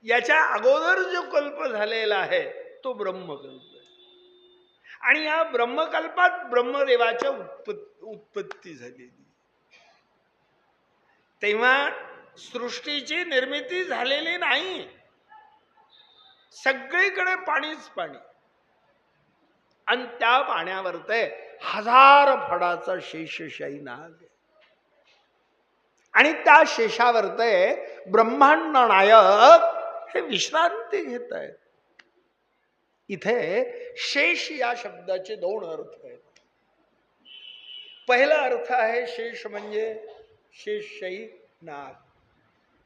याच्या अगोदर जो कल्प झालेला आहे तो ब्रह्मकल्प आहे आणि या ब्रह्मकल्पात ब्रह्मदेवाच्या उत्पत्ती झालेली. तेव्हा सृष्टीची निर्मिती झालेली नाही. सगळीकडे पाणीच पाणी आणि त्या पाण्यावर ते 1000 फडाचा शेषशाही नाग आहे आणि त्या शेषावर ते ब्रह्मांड नायक हे विश्रांती घेत आहेत. इथे शेष या शब्दाचे 2 अर्थ आहेत. पहिला अर्थ आहे शेष म्हणजे शेषशाही नाग,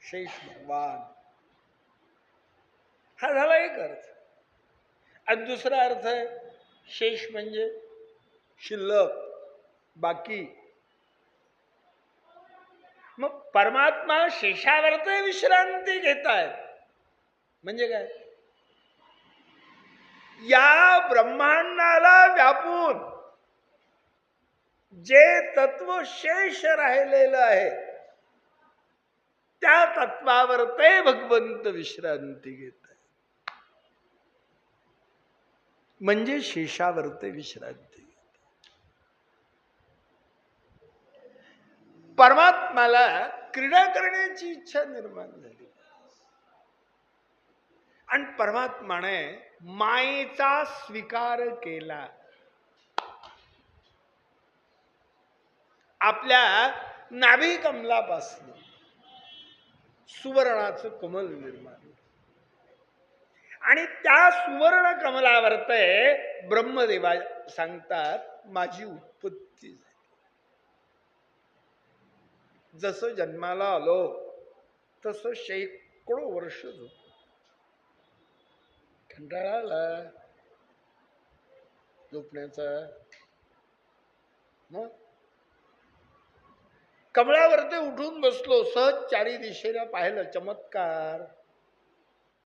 शेष भगवान, हा झाला एक अर्थ. आणि दुसरा अर्थ आहे शेष म्हणजे शिल्लक, बाकी. मग परमात्मा शेषावरती विश्रांती घेत आहेत म्हणजे काय? या ब्रह्मांडाला व्यापून जे तत्व शेष राहिलेलं आहे त्या तत्वावर ते भगवंत विश्रांती घेत आहे. म्हणजे शेषावर ते विश्रांती. परमात्म्याला क्रीडा करण्याची इच्छा निर्माण झाली आणि परमात्म्याने मायेचा स्वीकार केला. आपल्या नाभी कमलापासून सुवर्णाचं कमल निर्माण आणि त्या सुवर्ण कमलावर ते ब्रह्मदेवा सांगतात माझी उत्पत्ती झाली. जसं जन्माला आलो तसं शेकडो वर्ष झोप. कंटाळा आला झोपण्याचा. मग कमळावर ते उठून बसलो, सहज चारी दिशेला पाहिलं चमत्कार.